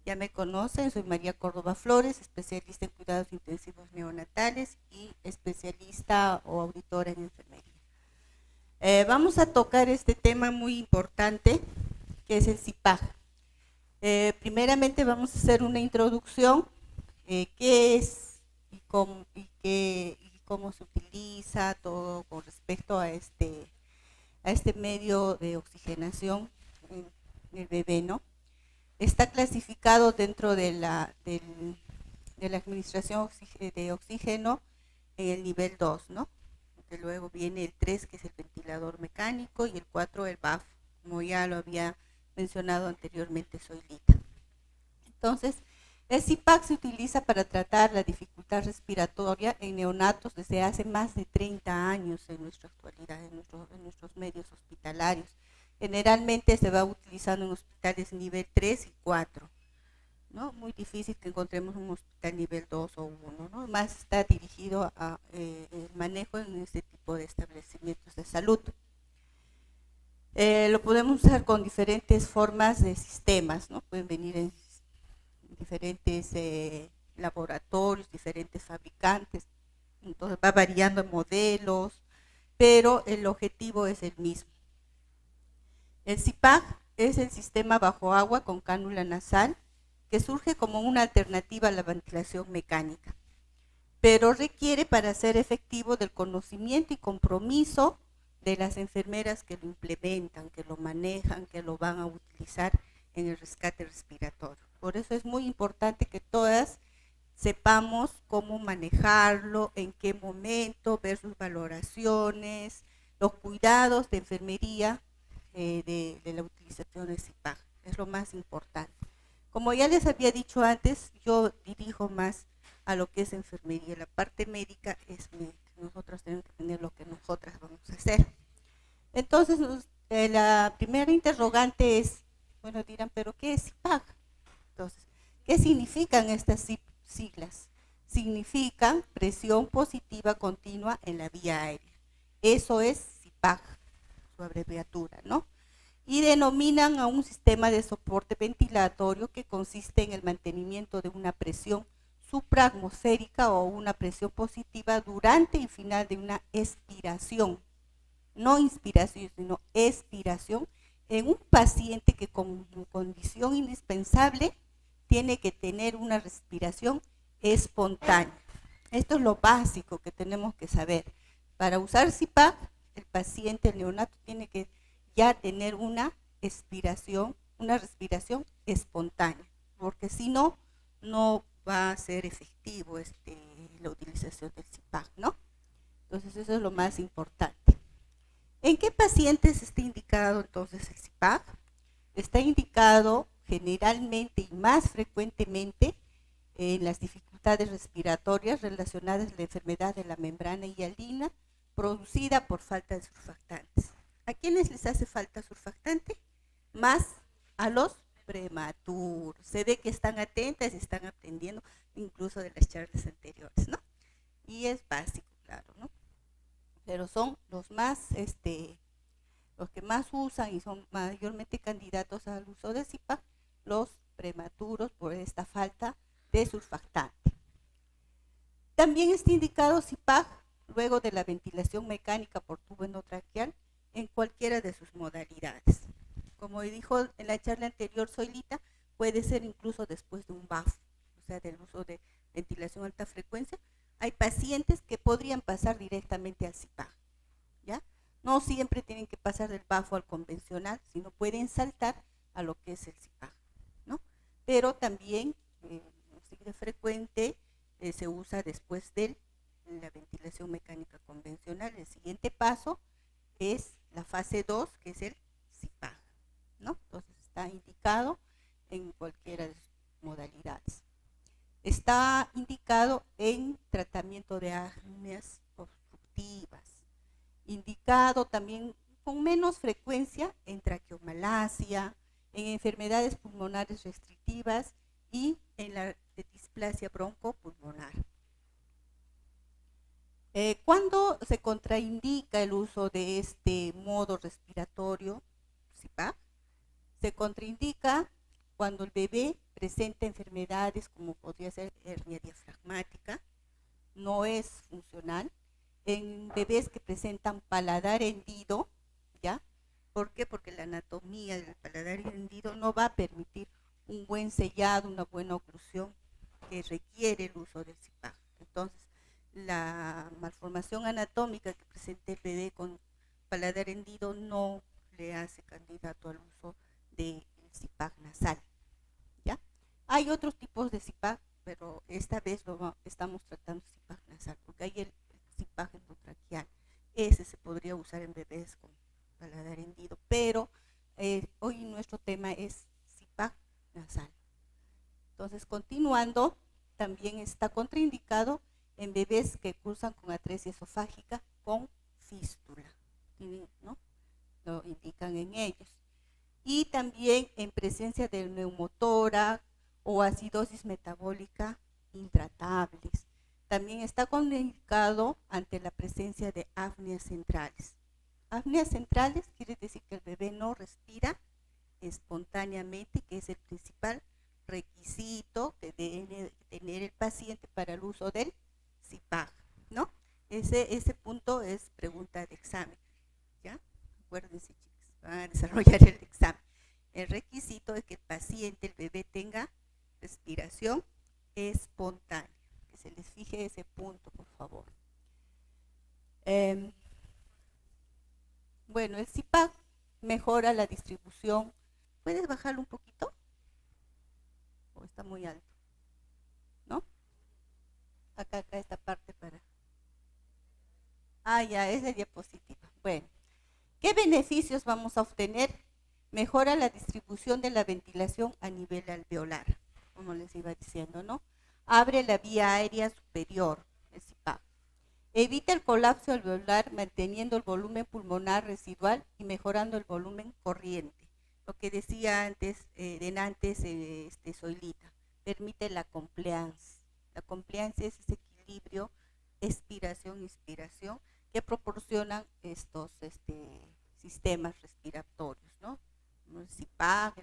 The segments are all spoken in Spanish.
Ya me conocen, soy María Córdoba Flores, especialista en cuidados intensivos neonatales y especialista o auditora en enfermería. Vamos a tocar este tema muy importante que es el CIPAG. Primeramente vamos a hacer una introducción, qué es y cómo se utiliza todo con respecto a este medio de oxigenación en el bebé, ¿no? Está clasificado dentro de la administración de oxígeno en el nivel 2, ¿no? Que luego viene el 3, que es el ventilador mecánico, y el 4, el BAF, como ya lo había mencionado anteriormente Zoilita. Entonces, el CIPAC se utiliza para tratar la dificultad respiratoria en neonatos desde hace más de 30 años en nuestra actualidad, en nuestros medios hospitalarios. Generalmente se va utilizando en hospitales nivel 3 y 4, ¿no? Muy difícil que encontremos un hospital nivel 2 o 1, ¿no? Más está dirigido a el manejo en este tipo de establecimientos de salud. Lo podemos usar con diferentes formas de sistemas, ¿no? Pueden venir en diferentes laboratorios, diferentes fabricantes, entonces va variando en modelos, pero el objetivo es el mismo. El CIPAG es el sistema bajo agua con cánula nasal que surge como una alternativa a la ventilación mecánica, pero requiere para ser efectivo del conocimiento y compromiso de las enfermeras que lo implementan, que lo manejan, que lo van a utilizar en el rescate respiratorio. Por eso es muy importante que todas sepamos cómo manejarlo, en qué momento, ver sus valoraciones, los cuidados de enfermería de la utilización de CIPAG. Es lo más importante. Como ya les había dicho antes, yo dirijo más a lo que es enfermería. La parte médica es médica. Nosotros tenemos que tener lo que nosotras vamos a hacer. Entonces, la primera interrogante es, bueno, dirán, ¿pero qué es CIPAG? Entonces, ¿qué significan estas siglas? Significan presión positiva continua en la vía aérea. Eso es CIPAG, su abreviatura, ¿no? Y denominan a un sistema de soporte ventilatorio que consiste en el mantenimiento de una presión supraatmosférica o una presión positiva durante y final de una expiración, no inspiración, sino expiración, en un paciente que como condición indispensable tiene que tener una respiración espontánea. Esto es lo básico que tenemos que saber. Para usar CIPAG, el paciente, el neonato, tiene que ya tener una respiración espontánea, porque si no, no va a ser efectivo la utilización del CIPAG, ¿no? Entonces eso es lo más importante. ¿En qué pacientes está indicado entonces el CIPAG? Está indicado generalmente y más frecuentemente en las dificultades respiratorias relacionadas a la enfermedad de la membrana hialina producida por falta de surfactantes. ¿A quiénes les hace falta surfactante? Más a los prematuros. Se ve que están atentas y están aprendiendo incluso de las charlas anteriores, ¿no? Y es básico, claro, ¿no? Pero son los que más usan y son mayormente candidatos al uso de CIPAG, los prematuros por esta falta de surfactante. También está indicado CIPAG luego de la ventilación mecánica por tubo endotraqueal en cualquiera de sus modalidades. Como dijo en la charla anterior Zoilita, puede ser incluso después de un BAF, o sea, del uso de ventilación alta frecuencia. Hay pacientes que podrían pasar directamente al CIPAG, ¿ya? No siempre tienen que pasar del BAF al convencional, sino pueden saltar a lo que es el CIPAG, ¿no? Pero también de frecuente se usa después de la ventilación mecánica convencional. El siguiente paso es la fase 2, que es el CIPAG, ¿no? Entonces está indicado en cualquiera de sus modalidades. Está indicado en tratamiento de apneas obstructivas, indicado también con menos frecuencia en traqueomalacia, en enfermedades pulmonares restrictivas y en la displasia broncopulmonar. ¿Cuándo se contraindica el uso de este modo respiratorio, CIPAG? Se contraindica cuando el bebé presenta enfermedades como podría ser hernia diafragmática, no es funcional. En bebés que presentan paladar hendido, ¿ya? ¿Por qué? Porque la anatomía del paladar hendido no va a permitir un buen sellado, una buena oclusión que requiere el uso del CIPAG. Entonces, la malformación anatómica que presente el bebé con paladar hendido no le hace candidato al uso del CIPAG nasal, ¿ya? Hay otros tipos de CIPAG, pero esta vez estamos tratando CIPAG nasal, porque hay el CIPAG endotraqueal. Ese se podría usar en bebés con paladar hendido, pero hoy nuestro tema es CIPAG nasal. Entonces, continuando, también está contraindicado en bebés que cursan con atresia esofágica con fístula, ¿no? Lo indican en ellos. Y también en presencia de neumotórax o acidosis metabólica intratables. También está contraindicado ante la presencia de apneas centrales. Apneas centrales quiere decir que el bebé no respira espontáneamente, que es el principal requisito que debe tener el paciente para el uso del CIPAG, ¿no? Ese punto es pregunta de examen, ¿ya? Acuérdense, chicos, van a desarrollar el examen. El requisito es que el paciente, el bebé, tenga respiración espontánea. Que se les fije ese punto, por favor. Bueno, el CIPAG mejora la distribución. ¿Puedes bajarlo un poquito? ¿O está muy alto? ¿No? Acá esta parte para... Ah, ya, es de diapositiva. Bueno, ¿qué beneficios vamos a obtener? Mejora la distribución de la ventilación a nivel alveolar, como les iba diciendo, ¿no? Abre la vía aérea superior, el CIPAG. Evita el colapso alveolar manteniendo el volumen pulmonar residual y mejorando el volumen corriente. Lo que decía antes, Zoilita, permite la compliance. La compliance es ese equilibrio, expiración-inspiración, que proporcionan estos sistemas respiratorios, ¿no? El CIPAG,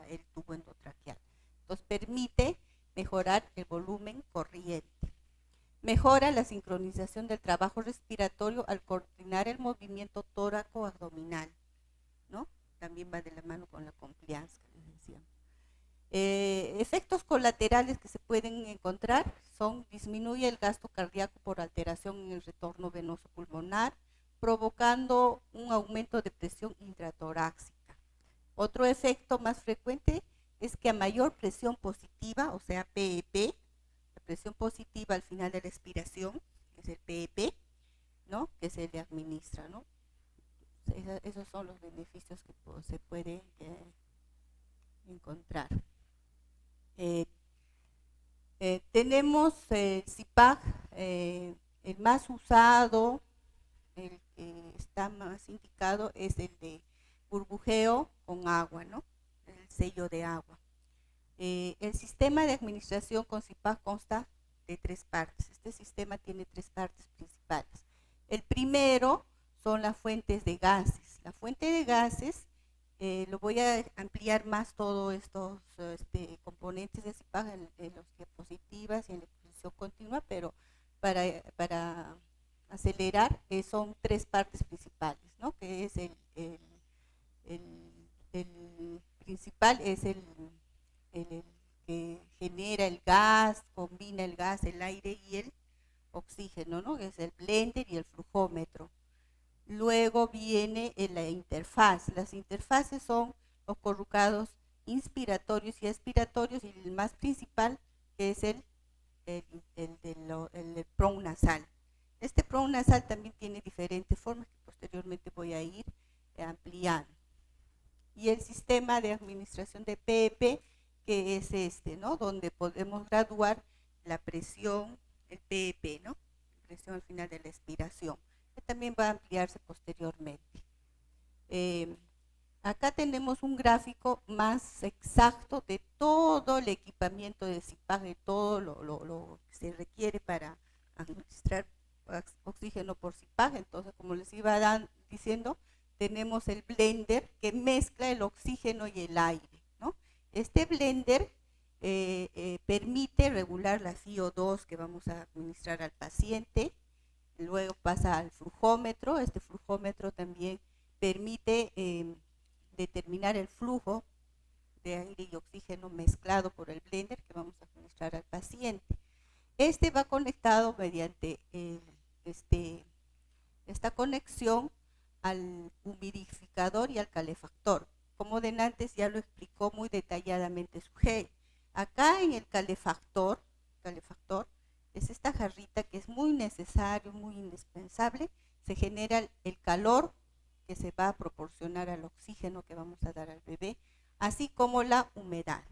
el tubo endotraqueal. Entonces permite mejorar el volumen corriente. Mejora la sincronización del trabajo respiratorio al coordinar el movimiento tóraco-abdominal, ¿no? También va de la mano con la compliance que les decíamos. Efectos colaterales que se pueden encontrar son: disminuye el gasto cardíaco por alteración en el retorno venoso pulmonar, provocando un aumento de presión intratorácica. Otro efecto más frecuente es que a mayor presión positiva, o sea, PEP, la presión positiva al final de la expiración, es el PEP, ¿no? Que se le administra, ¿no? Esos son los beneficios que se pueden encontrar. Tenemos el CIPAG, el más usado, el que está más indicado es el de burbujeo con agua, ¿no? El sello de agua. El sistema de administración con CIPAG consta de 3 partes. Este sistema tiene 3 partes principales. El primero son las fuentes de gases. La fuente de gases, lo voy a ampliar más todos estos componentes de CIPAG en las diapositivas y en la exposición continua, pero para acelerar, son 3 partes principales, ¿no? Que es el principal, es el que genera el gas, combina el gas, el aire y el oxígeno, ¿no? Que es el blender y el flujómetro. Luego viene la interfaz. Las interfaces son los corrugados inspiratorios y expiratorios, y el más principal, que es el PRON nasal. Este PRON nasal también tiene diferentes formas que posteriormente voy a ir ampliando. Y el sistema de administración de PEP, que es ¿no? Donde podemos graduar la presión, el PEP, ¿no? Presión al final de la expiración, que también va a ampliarse posteriormente. Acá tenemos un gráfico más exacto de todo el equipamiento de CIPAG, de todo lo que se requiere para administrar oxígeno por CIPAG. Entonces, como les iba diciendo, tenemos el blender que mezcla el oxígeno y el aire, ¿no? Este blender permite regular la FiO2 que vamos a administrar al paciente. Luego pasa al flujómetro. Este flujómetro también permite determinar el flujo de aire y oxígeno mezclado por el blender que vamos a administrar al paciente. Este va conectado mediante esta conexión al humidificador y al calefactor. Como de antes ya lo explicó muy detalladamente Sugei. Acá en el calefactor es esta jarrita que es muy necesario, muy indispensable. Se genera el calor que se va a proporcionar al oxígeno que vamos a dar al bebé, así como la humedad.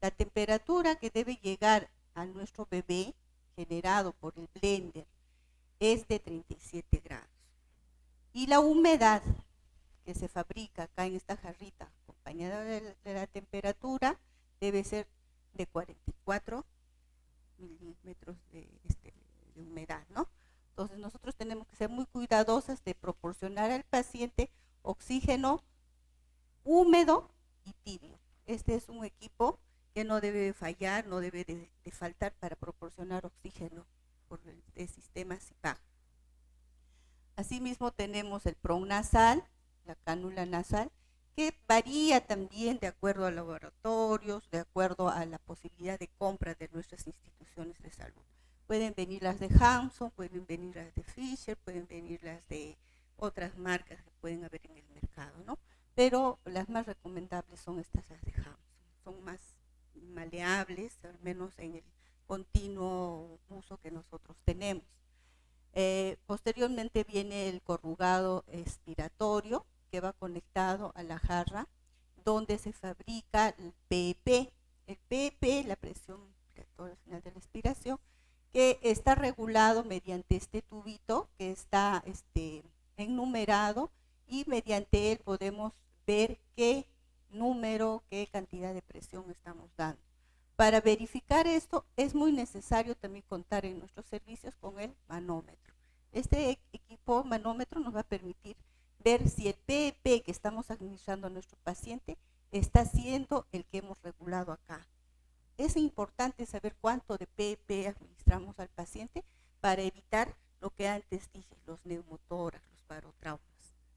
La temperatura que debe llegar a nuestro bebé generado por el blender es de 37 grados. Y la humedad que se fabrica acá en esta jarrita, acompañada de la temperatura, debe ser de 44 milímetros de humedad, ¿no? Entonces nosotros tenemos que ser muy cuidadosas de proporcionar al paciente oxígeno húmedo y tibio. Este es un equipo que no debe fallar, no debe de faltar para proporcionar oxígeno por el sistema CIPAG. Asimismo tenemos el PRON nasal, la cánula nasal, que varía también de acuerdo a laboratorios, de acuerdo a la posibilidad de compra de nuestras instituciones de salud. Pueden venir las de Hanson, pueden venir las de Fisher, pueden venir las de otras marcas que pueden haber en el mercado, ¿no? Pero las más recomendables son estas, las de Hanson. Son más maleables, al menos en el continuo uso que nosotros tenemos. Posteriormente viene el corrugado expiratorio, que va conectado a la jarra donde se fabrica el PEP. El PEP, la presión al final de la expiración, que está regulado mediante este tubito que está enumerado, y mediante él podemos ver qué número, qué cantidad de presión estamos dando. Para verificar esto es muy necesario también contar en nuestros servicios con el manómetro. Este equipo manómetro nos va a permitir ver si el PEP que estamos administrando a nuestro paciente está siendo el que hemos regulado acá. Es importante saber cuánto de PEP administramos al paciente para evitar lo que antes dije, los neumotórax, los barotraumas.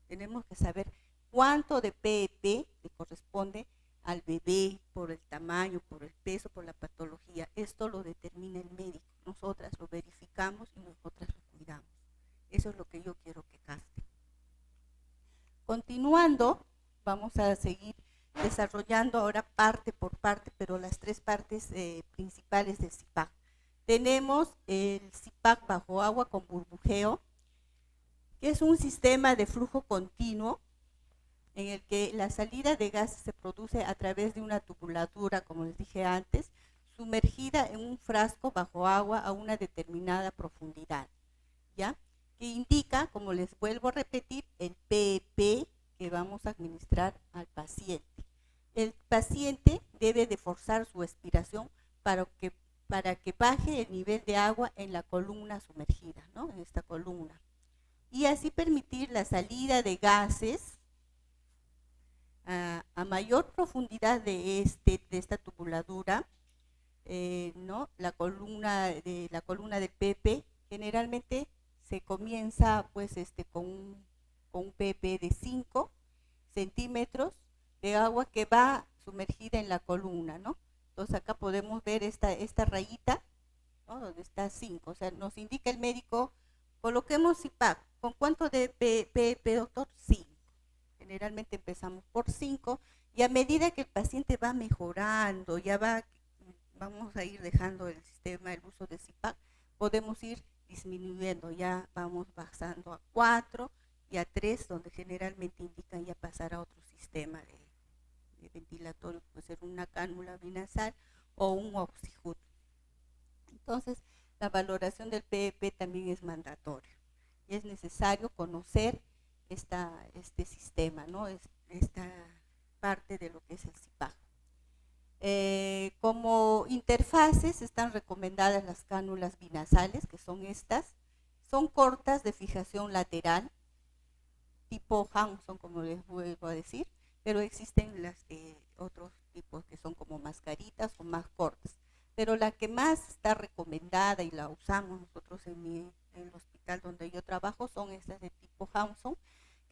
Tenemos que saber cuánto de PEP le corresponde al bebé por el tamaño, por el peso, por la patología. Esto lo determina el médico. Nosotras lo verificamos y nosotras lo cuidamos. Eso es lo que yo quiero que capten. Continuando, vamos a seguir desarrollando ahora parte por parte, pero las tres partes principales del CIPAG. Tenemos el CIPAG bajo agua con burbujeo, que es un sistema de flujo continuo en el que la salida de gases se produce a través de una tubulatura, como les dije antes, sumergida en un frasco bajo agua a una determinada profundidad, ¿ya? Que indica, como les vuelvo a repetir, el PEP que vamos a administrar al paciente. El paciente debe de forzar su expiración para que baje el nivel de agua en la columna sumergida, ¿no? En esta columna. Y así permitir la salida de gases a mayor profundidad de esta tubuladura, ¿no? La columna del PP generalmente se comienza pues con un PP de 5 centímetros de agua que va sumergida en la columna, ¿no? Entonces acá podemos ver esta rayita, ¿no? Donde está 5, o sea, nos indica el médico, coloquemos CIPAG, ¿con cuánto de PP, doctor? 5. Generalmente empezamos por 5 y a medida que el paciente va mejorando, vamos a ir dejando el sistema, el uso de CIPAG, podemos ir disminuyendo, ya vamos pasando a 4 y a 3, donde generalmente indican ya pasar a otro sistema de ventilatorio, puede ser una cánula binasal o un oxyhut. Entonces, la valoración del PEP también es mandatoria y es necesario conocer este sistema, ¿no? Esta parte de lo que es el CIPAG. Como interfaces están recomendadas las cánulas binasales, que son estas. Son cortas de fijación lateral, tipo Hanson, como les vuelvo a decir, pero existen las de otros tipos que son como mascaritas o más cortas. Pero la que más está recomendada y la usamos nosotros en el hospital donde yo trabajo son estas de tipo Hanson,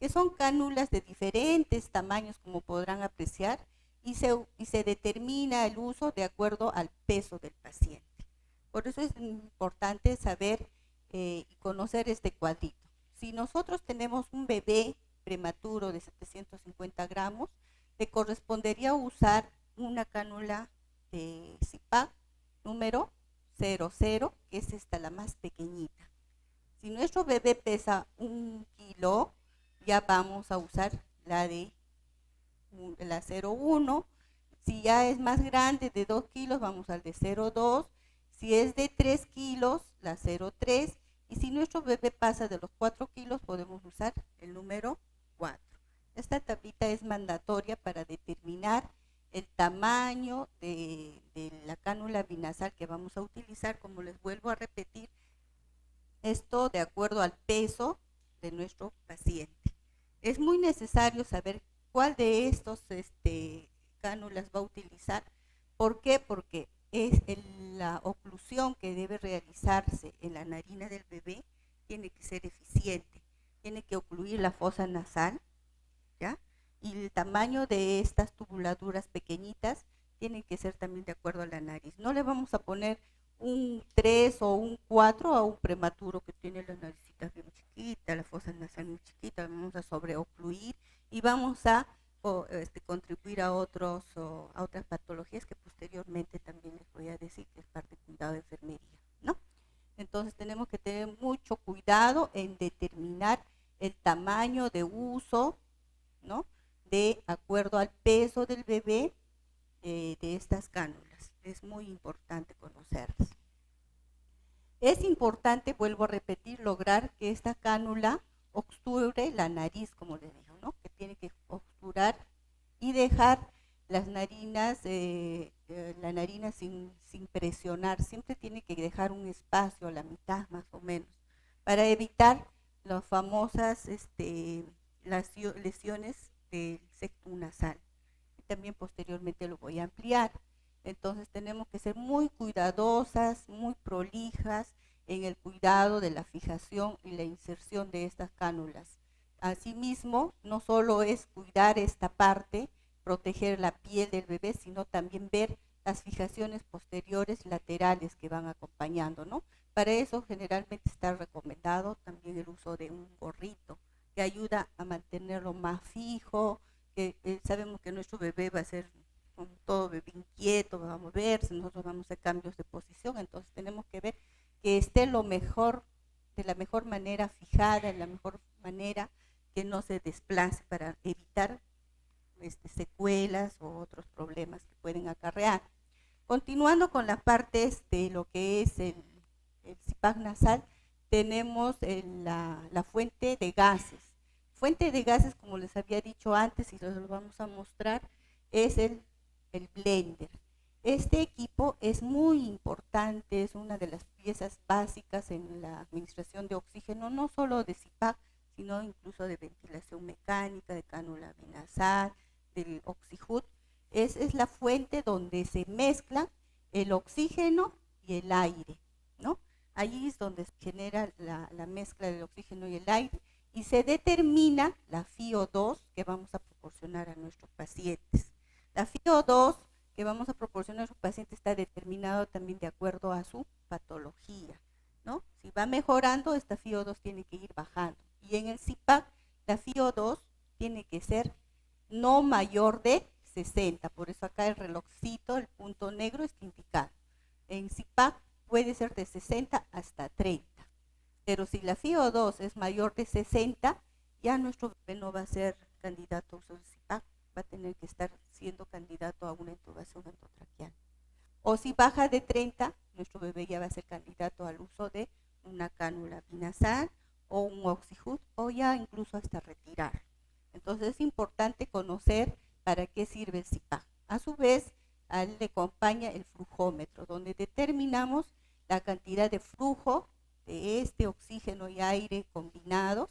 que son cánulas de diferentes tamaños, como podrán apreciar, y se determina el uso de acuerdo al peso del paciente. Por eso es importante saber y conocer este cuadrito. Si nosotros tenemos un bebé prematuro de 750 gramos, le correspondería usar una cánula de CIPAC número 00, que es esta la más pequeñita. Si nuestro bebé pesa 1 kilo, ya vamos a usar la de la 0,1. Si ya es más grande, de 2 kilos, vamos al de 0,2. Si es de 3 kilos, la 0,3. Y si nuestro bebé pasa de los 4 kilos, podemos usar el número 4. Esta tablita es mandatoria para determinar el tamaño de la cánula binasal que vamos a utilizar. Como les vuelvo a repetir, esto de acuerdo al peso de nuestro paciente. Es muy necesario saber cuál de estos cánulas va a utilizar. ¿Por qué? Porque es la oclusión que debe realizarse en la narina del bebé tiene que ser eficiente, tiene que ocluir la fosa nasal, ¿ya? Y el tamaño de estas tubuladuras pequeñitas tiene que ser también de acuerdo a la nariz. No le vamos a poner un 3 o un 4 a un prematuro que tiene la naricita bien chiquita, la fosa nasal muy chiquita. Vamos a sobreocluir y vamos a contribuir a otras patologías que posteriormente también les voy a decir, que es parte de cuidado de enfermería, ¿no? Entonces tenemos que tener mucho cuidado en determinar el tamaño de uso, ¿no?, de acuerdo al peso del bebé, de estas cánulas. Es muy importante conocerlas. Es importante, vuelvo a repetir, lograr que esta cánula obture la nariz, como les digo, ¿no?, que tiene que obturar y dejar las narinas, la narina sin presionar. Siempre tiene que dejar un espacio a la mitad más o menos, para evitar las famosas lesiones del septum nasal. Y también posteriormente lo voy a ampliar. Entonces tenemos que ser muy cuidadosas, muy prolijas en el cuidado de la fijación y la inserción de estas cánulas. Asimismo, no solo es cuidar esta parte, proteger la piel del bebé, sino también ver las fijaciones posteriores laterales que van acompañando, ¿no? Para eso generalmente está recomendado también el uso de un gorrito, que ayuda a mantenerlo más fijo, que sabemos que nuestro bebé va a ser como todo bebé inquieto, va a moverse, nosotros vamos a hacer cambios de posición. Entonces tenemos que ver que esté lo mejor, de la mejor manera fijada, en la mejor manera, que no se desplace, para evitar secuelas o otros problemas que pueden acarrear. Continuando con las partes de lo que es el CIPAC nasal, tenemos la fuente de gases. Fuente de gases, como les había dicho antes y los vamos a mostrar, es el blender. Este equipo es muy importante, es una de las piezas básicas en la administración de oxígeno, no solo de CIPAC, sino incluso de ventilación mecánica, de cánula binasal, del oxihut. Es la fuente donde se mezcla el oxígeno y el aire, ¿no? Allí es donde se genera la mezcla del oxígeno y el aire, y se determina la FiO2 que vamos a proporcionar a nuestros pacientes. La FiO2 que vamos a proporcionar a nuestros pacientes está determinado también de acuerdo a su patología, ¿no? Si va mejorando, esta FiO2 tiene que ir bajando. Y en el CIPAC, la FiO2 tiene que ser no mayor de 60, por eso acá el relojcito, el punto negro, está indicado. En CIPAC puede ser de 60 hasta 30, pero si la FiO2 es mayor de 60, ya nuestro bebé no va a ser candidato a uso de CIPAC, va a tener que estar siendo candidato a una intubación endotraqueal. O si baja de 30, nuestro bebé ya va a ser candidato al uso de una cánula binasal o un oxihut, o ya incluso hasta retirar. Entonces es importante conocer para qué sirve el CIPAC. A su vez, a él le acompaña el flujómetro, donde determinamos la cantidad de flujo de este oxígeno y aire combinados,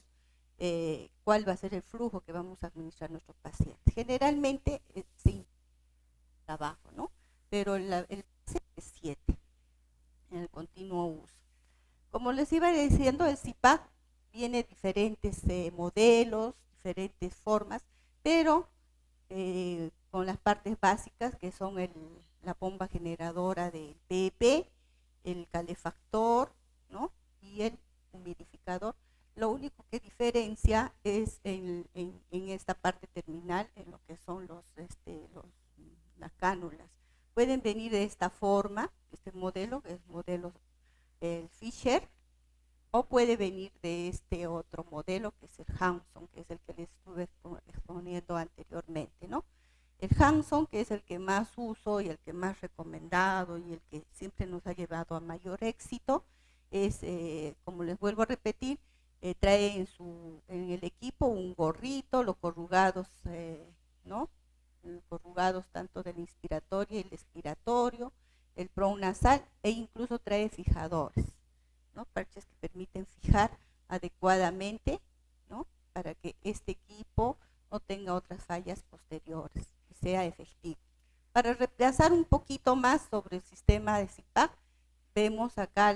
cuál va a ser el flujo que vamos a administrar a nuestros pacientes. Generalmente, sí, trabajo, ¿no? Pero el base es 7 en el continuo uso. Como les iba diciendo, el CIPAC viene diferentes modelos, diferentes formas, pero con las partes básicas que son la bomba generadora del PEP, el calefactor, ¿no? Y el humidificador. Lo único que diferencia es en esta parte terminal, en lo que son las cánulas. Pueden venir de esta forma, este modelo, que es modelo el Fisher, o puede venir de este otro modelo que es el Hanson, que es el que les estuve exponiendo anteriormente, ¿no? El Hanson, que es el que más uso y el que más recomendado y el que siempre nos ha llevado a mayor éxito, es, como les vuelvo a repetir, trae en el equipo un gorrito, los corrugados, ¿no? Los corrugados tanto del inspiratorio y el expiratorio, el pronasal, e incluso trae fijadores, ¿no? Parches que permiten fijar adecuadamente, ¿no? Para que este equipo no tenga otras fallas posteriores, que sea efectivo. Para reemplazar un poquito más sobre el sistema de CIPAC, vemos acá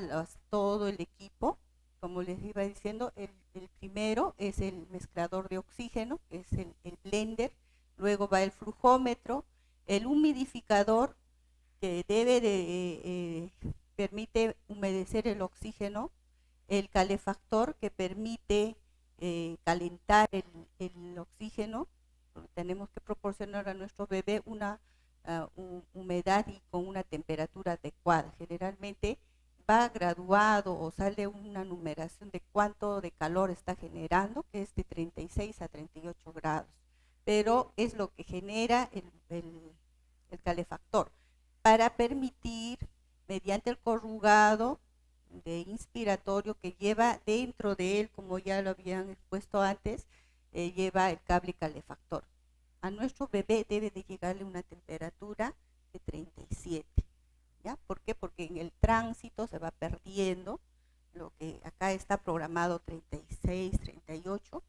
todo el equipo. Como les iba diciendo, el primero es el mezclador de oxígeno, que es el blender, luego va el flujómetro, el humidificador, que permite humedecer el oxígeno, el calefactor, que permite calentar el oxígeno. Tenemos que proporcionar a nuestro bebé una humedad y con una temperatura adecuada. Generalmente va graduado o sale una numeración de cuánto de calor está generando, que es de 36 a 38 grados, pero es lo que genera el calefactor para permitir, mediante el corrugado de inspiratorio que lleva dentro de él, como ya lo habían expuesto antes, lleva el cable calefactor. A nuestro bebé debe de llegarle una temperatura de 37. ¿Ya? ¿Por qué? Porque en el tránsito se va perdiendo, lo que acá está programado 36, 38,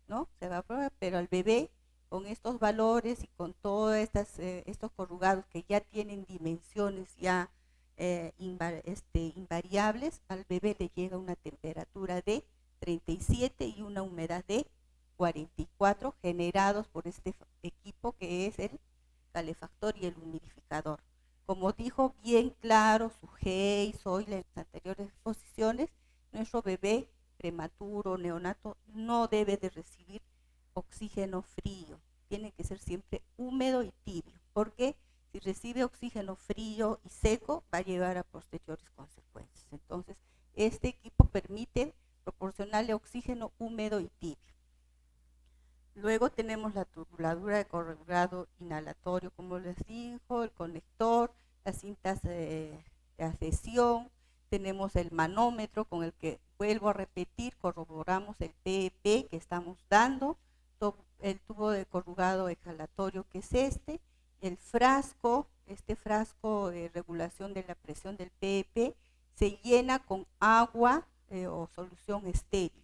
¿no? Se va a programar, pero al bebé con estos valores y con todos estos corrugados que ya tienen dimensiones ya invariables, al bebé le llega una temperatura de 37 y una humedad de 44 generados por este equipo que es el calefactor y el humidificador. Como dijo bien claro Sujei, Zoila en las anteriores exposiciones, nuestro bebé prematuro, neonato, no debe de recibir oxígeno frío, tiene que ser siempre húmedo y tibio, porque si recibe oxígeno frío y seco va a llevar a posteriores consecuencias. Entonces, este equipo permite proporcionarle oxígeno húmedo y tibio. Luego tenemos la tubuladura de corrugado inhalatorio, como les dijo, el conector, las cintas de adhesión, tenemos el manómetro con el que, vuelvo a repetir, corroboramos el PEP que estamos dando, el tubo de corrugado exhalatorio que es el frasco, este frasco de regulación de la presión del PEP se llena con agua o solución estéril.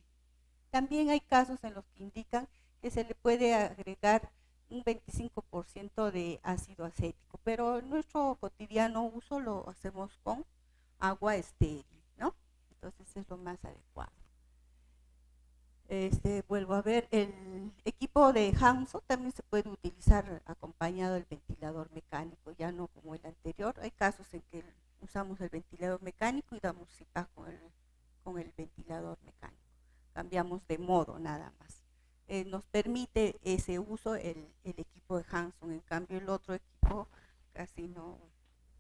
También hay casos en los que indican que se le puede agregar un 25% de ácido acético, pero en nuestro cotidiano uso lo hacemos con agua estéril, ¿no? Entonces es lo más adecuado. Vuelvo a ver, el equipo de Hanson también se puede utilizar acompañado del ventilador mecánico, ya no como el anterior. Hay casos en que usamos el ventilador mecánico y damos CIPAC con el ventilador mecánico. Cambiamos de modo nada más. Nos permite ese uso el equipo de Hanson, en cambio el otro equipo casi no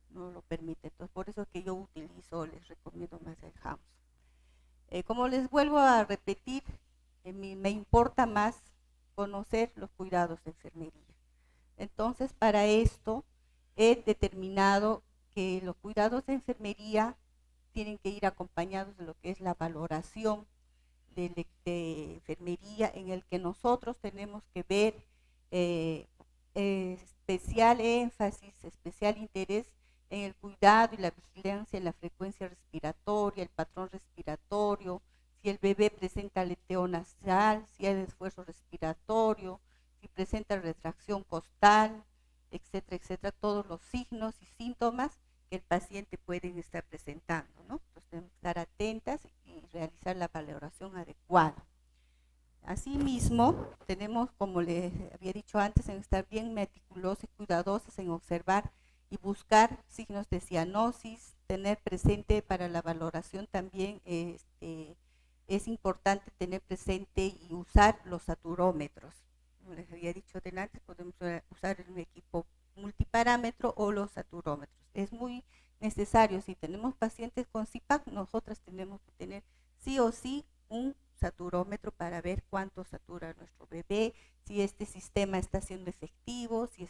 lo permite. Entonces por eso es que yo utilizo, les recomiendo más el Hanson. Como les vuelvo a repetir, me importa más conocer los cuidados de enfermería. Entonces, para esto he determinado que los cuidados de enfermería tienen que ir acompañados de lo que es la valoración de enfermería, en el que nosotros tenemos que ver especial énfasis, especial interés en el cuidado y la vigilancia en la frecuencia respiratoria, el patrón respiratorio, si el bebé presenta aleteo nasal, si hay esfuerzo respiratorio, si presenta retracción costal, etcétera, etcétera, todos los signos y síntomas que el paciente puede estar presentando, ¿no? Entonces tenemos que estar atentas y realizar la valoración adecuada. Asimismo, tenemos, como les había dicho antes, en estar bien meticulosos y cuidadosos en observar y buscar signos de cianosis, tener presente para la valoración también, es importante tener presente y usar los saturómetros. Como les había dicho delante, podemos usar un equipo multiparámetro o los saturómetros. Es muy necesario, si tenemos pacientes con CIPAC, nosotras tenemos que tener sí o sí un saturómetro para ver cuánto satura nuestro bebé, si este sistema está siendo efectivo, si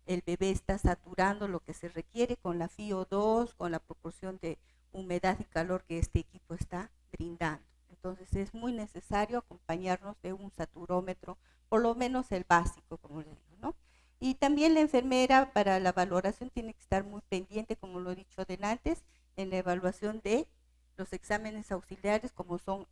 el bebé está saturando lo que se requiere con la FiO2, con la proporción de humedad y calor que este equipo está brindando. Entonces es muy necesario acompañarnos de un saturómetro, por lo menos el básico, como les digo, ¿no? Y también la enfermera para la valoración tiene que estar muy pendiente, como lo he dicho antes, en la evaluación de los exámenes auxiliares, como son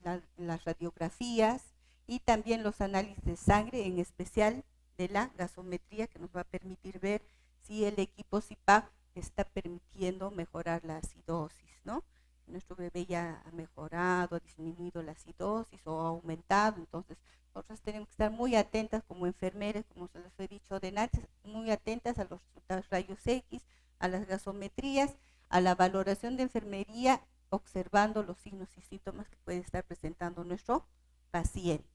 las radiografías y también los análisis de sangre, en especial de la gasometría, que nos va a permitir ver si el equipo CIPAC está permitiendo mejorar la acidosis, ¿no? Nuestro bebé ya ha mejorado, ha disminuido la acidosis o ha aumentado, entonces nosotros tenemos que estar muy atentas como enfermeras, como se les he dicho de antes, muy atentas a los resultados rayos X, a las gasometrías, a la valoración de enfermería, observando los signos y síntomas que puede estar presentando nuestro paciente.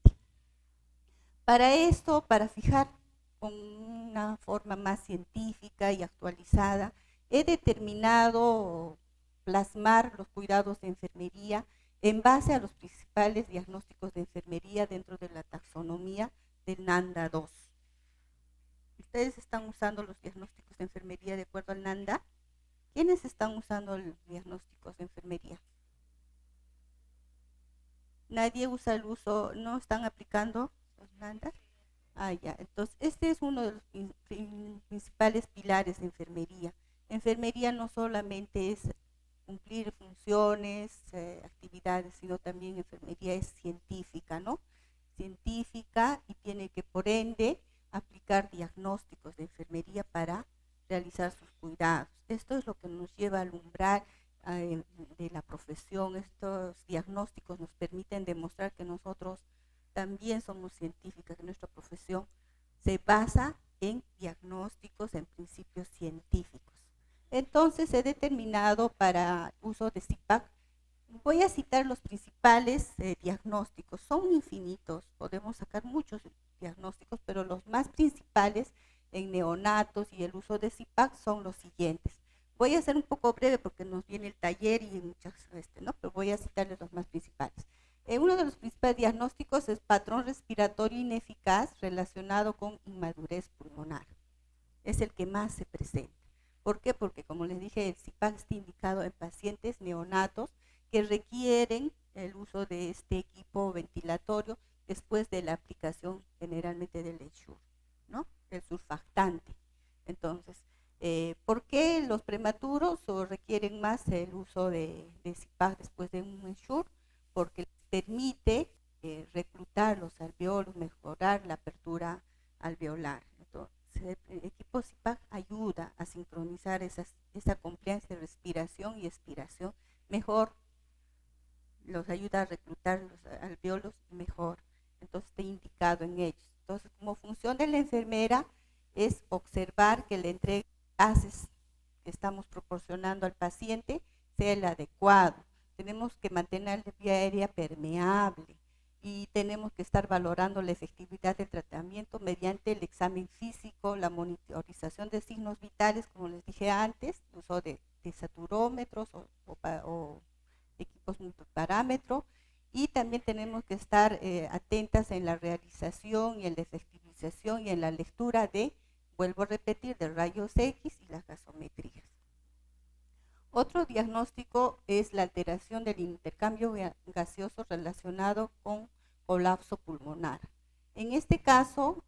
Para esto, para fijar con una forma más científica y actualizada, he determinado plasmar los cuidados de enfermería en base a los principales diagnósticos de enfermería dentro de la taxonomía del NANDA 2. ¿Ustedes están usando los diagnósticos de enfermería de acuerdo al NANDA? ¿Quiénes están usando los diagnósticos de enfermería? Nadie usa el uso, no están aplicando los NANDA. Ya. Entonces, este es uno de los principales pilares de enfermería. Enfermería no solamente es cumplir funciones, actividades, sino también enfermería es científica, ¿no? Científica, y tiene que, por ende, aplicar diagnósticos de enfermería para realizar sus cuidados. Esto es lo que nos lleva a alumbrar de la profesión. Estos diagnósticos nos permiten demostrar que nosotros también somos científicas, que nuestra profesión se basa en diagnósticos, en principios científicos. Entonces he determinado para uso de CIPAC, voy a citar los principales diagnósticos, son infinitos, podemos sacar muchos diagnósticos, pero los más principales en neonatos y el uso de CIPAC son los siguientes. Voy a ser un poco breve porque nos viene el taller y muchas, ¿no? Pero voy a citarles los más principales. Uno de los principales diagnósticos es patrón respiratorio ineficaz relacionado con inmadurez pulmonar. Es el que más se presenta. ¿Por qué? Porque, como les dije, el CIPAC está indicado en pacientes neonatos que requieren el uso de este equipo ventilatorio después de la aplicación generalmente del Ensure, ¿no? El surfactante. Entonces, ¿por qué los prematuros requieren más el uso de CIPAC después de un Ensure? Porque les permite reclutar los alveolos, mejorar la apertura alveolar. Entonces, el equipo CIPAC ayuda a sincronizar esa compliance de respiración y expiración mejor, los ayuda a reclutar los alveolos mejor. Entonces, está indicado en ellos. Entonces, como función de la enfermera es observar que la entrega de gases que estamos proporcionando al paciente sea el adecuado. Tenemos que mantener la vía aérea permeable y tenemos que estar valorando la efectividad del tratamiento mediante el examen físico, la monitorización de signos vitales, como les dije antes, el uso de saturómetros o equipos multiparámetro, y también tenemos que estar atentas en la realización y en la efectivización y en la lectura de, vuelvo a repetir, de rayos X y las gasometrías. Otro diagnóstico es la alteración del intercambio gaseoso relacionado con colapso pulmonar. En este caso,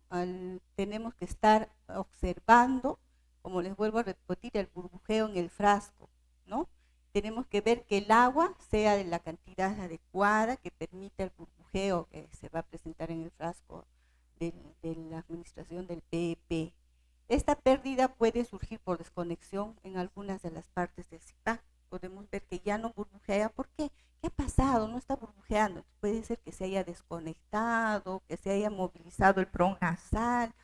tenemos que estar observando, como les vuelvo a repetir, el burbujeo en el frasco, ¿no? Tenemos que ver que el agua sea de la cantidad adecuada que permita el burbujeo que se va a presentar en el frasco de la administración del PEP. Esta pérdida puede surgir por desconexión en algunas de las partes del CIPAC. Podemos ver que ya no burbujea. ¿Por qué? ¿Qué ha pasado? No está burbujeando. Puede ser que se haya desconectado, que se haya movilizado el pronasal,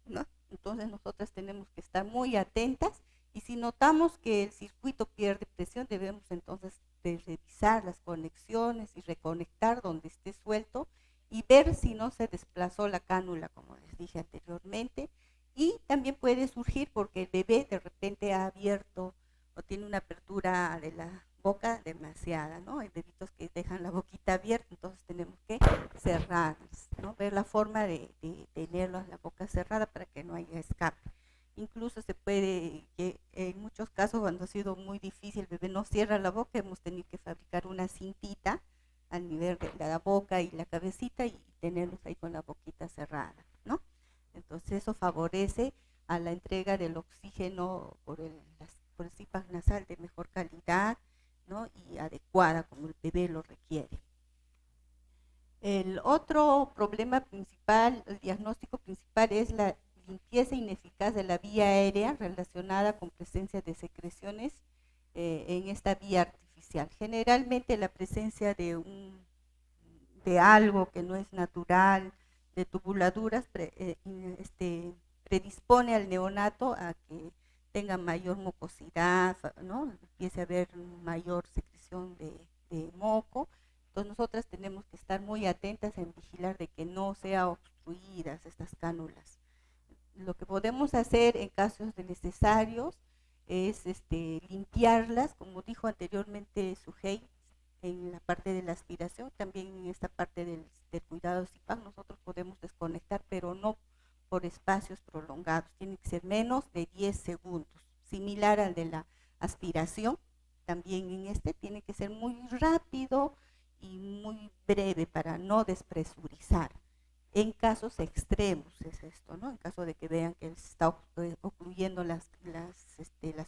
¿no? Entonces nosotras tenemos que estar muy atentas y si notamos que el circuito pierde presión, debemos entonces de revisar las conexiones y reconectar donde esté suelto y ver si no se desplazó la cánula, como les dije anteriormente. Y también puede surgir porque el bebé de repente ha abierto o tiene una apertura de la boca demasiada, ¿no? Hay bebitos que dejan la boquita abierta, entonces tenemos que cerrarlas, ¿no? Ver la forma de tenerlos la boca cerrada para que no haya escape. Incluso se puede, que en muchos casos cuando ha sido muy difícil, el bebé no cierra la boca, hemos tenido que fabricar una cintita al nivel de la boca y la cabecita y tenerlos ahí con la boquita cerrada, ¿no? Entonces eso favorece a la entrega del oxígeno por el CIPAC nasal de mejor calidad, ¿no? Y adecuada como el bebé lo requiere. El otro problema principal, el diagnóstico principal es la limpieza ineficaz de la vía aérea relacionada con presencia de secreciones en esta vía artificial. Generalmente la presencia de algo que no es natural, de tubuladuras, predispone al neonato a que tenga mayor mucosidad, ¿no? Empiece a haber mayor secreción de moco. Entonces nosotras tenemos que estar muy atentas en vigilar de que no sean obstruidas estas cánulas. Lo que podemos hacer en casos de necesarios es limpiarlas, como dijo anteriormente Sujei, en la parte de la aspiración, también en esta parte del cuidado CIPAC nosotros podemos desconectar, pero no por espacios prolongados, tiene que ser menos de 10 segundos, similar al de la aspiración, también en tiene que ser muy rápido y muy breve para no despresurizar. En casos extremos es esto, ¿no? En caso de que vean que se está ocluyendo las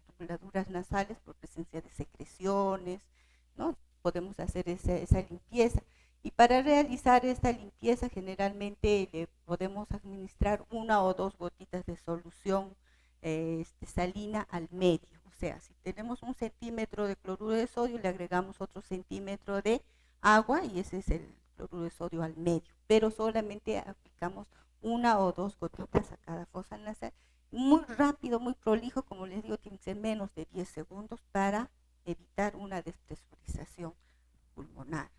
tubuladuras nasales por presencia de secreciones, ¿no? Podemos hacer esa limpieza. Y para realizar esta limpieza generalmente le podemos administrar 1 o 2 gotitas de solución salina al medio. O sea, si tenemos 1 centímetro de cloruro de sodio, le agregamos otro centímetro de agua y ese es el cloruro de sodio al medio. Pero solamente aplicamos 1 o 2 gotitas a cada fosa nasal. Muy rápido, muy prolijo, como les digo, tiene que ser menos de 10 segundos para evitar una despresurización pulmonar.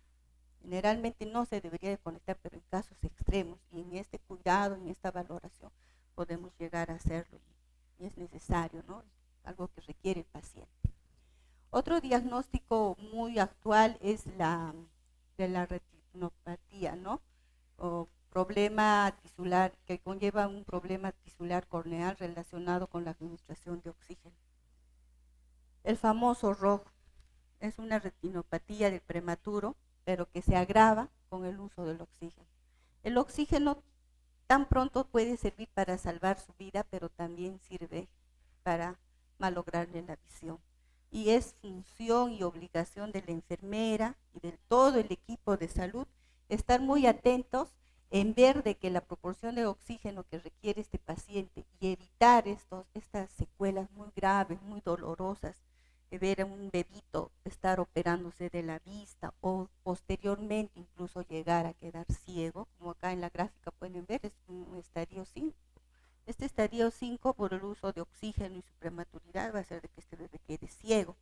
Generalmente no se debería de conectar, pero en casos extremos y en este cuidado, en esta valoración, podemos llegar a hacerlo y es necesario, ¿no? Es algo que requiere el paciente. Otro diagnóstico muy actual es de la retinopatía, ¿no? O problema tisular, que conlleva un problema tisular corneal relacionado con la administración de oxígeno. El famoso ROG es una retinopatía del prematuro, pero que se agrava con el uso del oxígeno. El oxígeno tan pronto puede servir para salvar su vida, pero también sirve para malograrle la visión. Y es función y obligación de la enfermera y de todo el equipo de salud estar muy atentos en ver de que la proporción de oxígeno que requiere este paciente y evitar estas secuelas muy graves, muy dolorosas, de ver a un bebito estar operándose de la vista o posteriormente incluso llegar a quedar ciego, como acá en la gráfica pueden ver, es un estadio 5. Este estadio 5 por el uso de oxígeno y su prematuridad va a hacer de que este bebé quede ciego.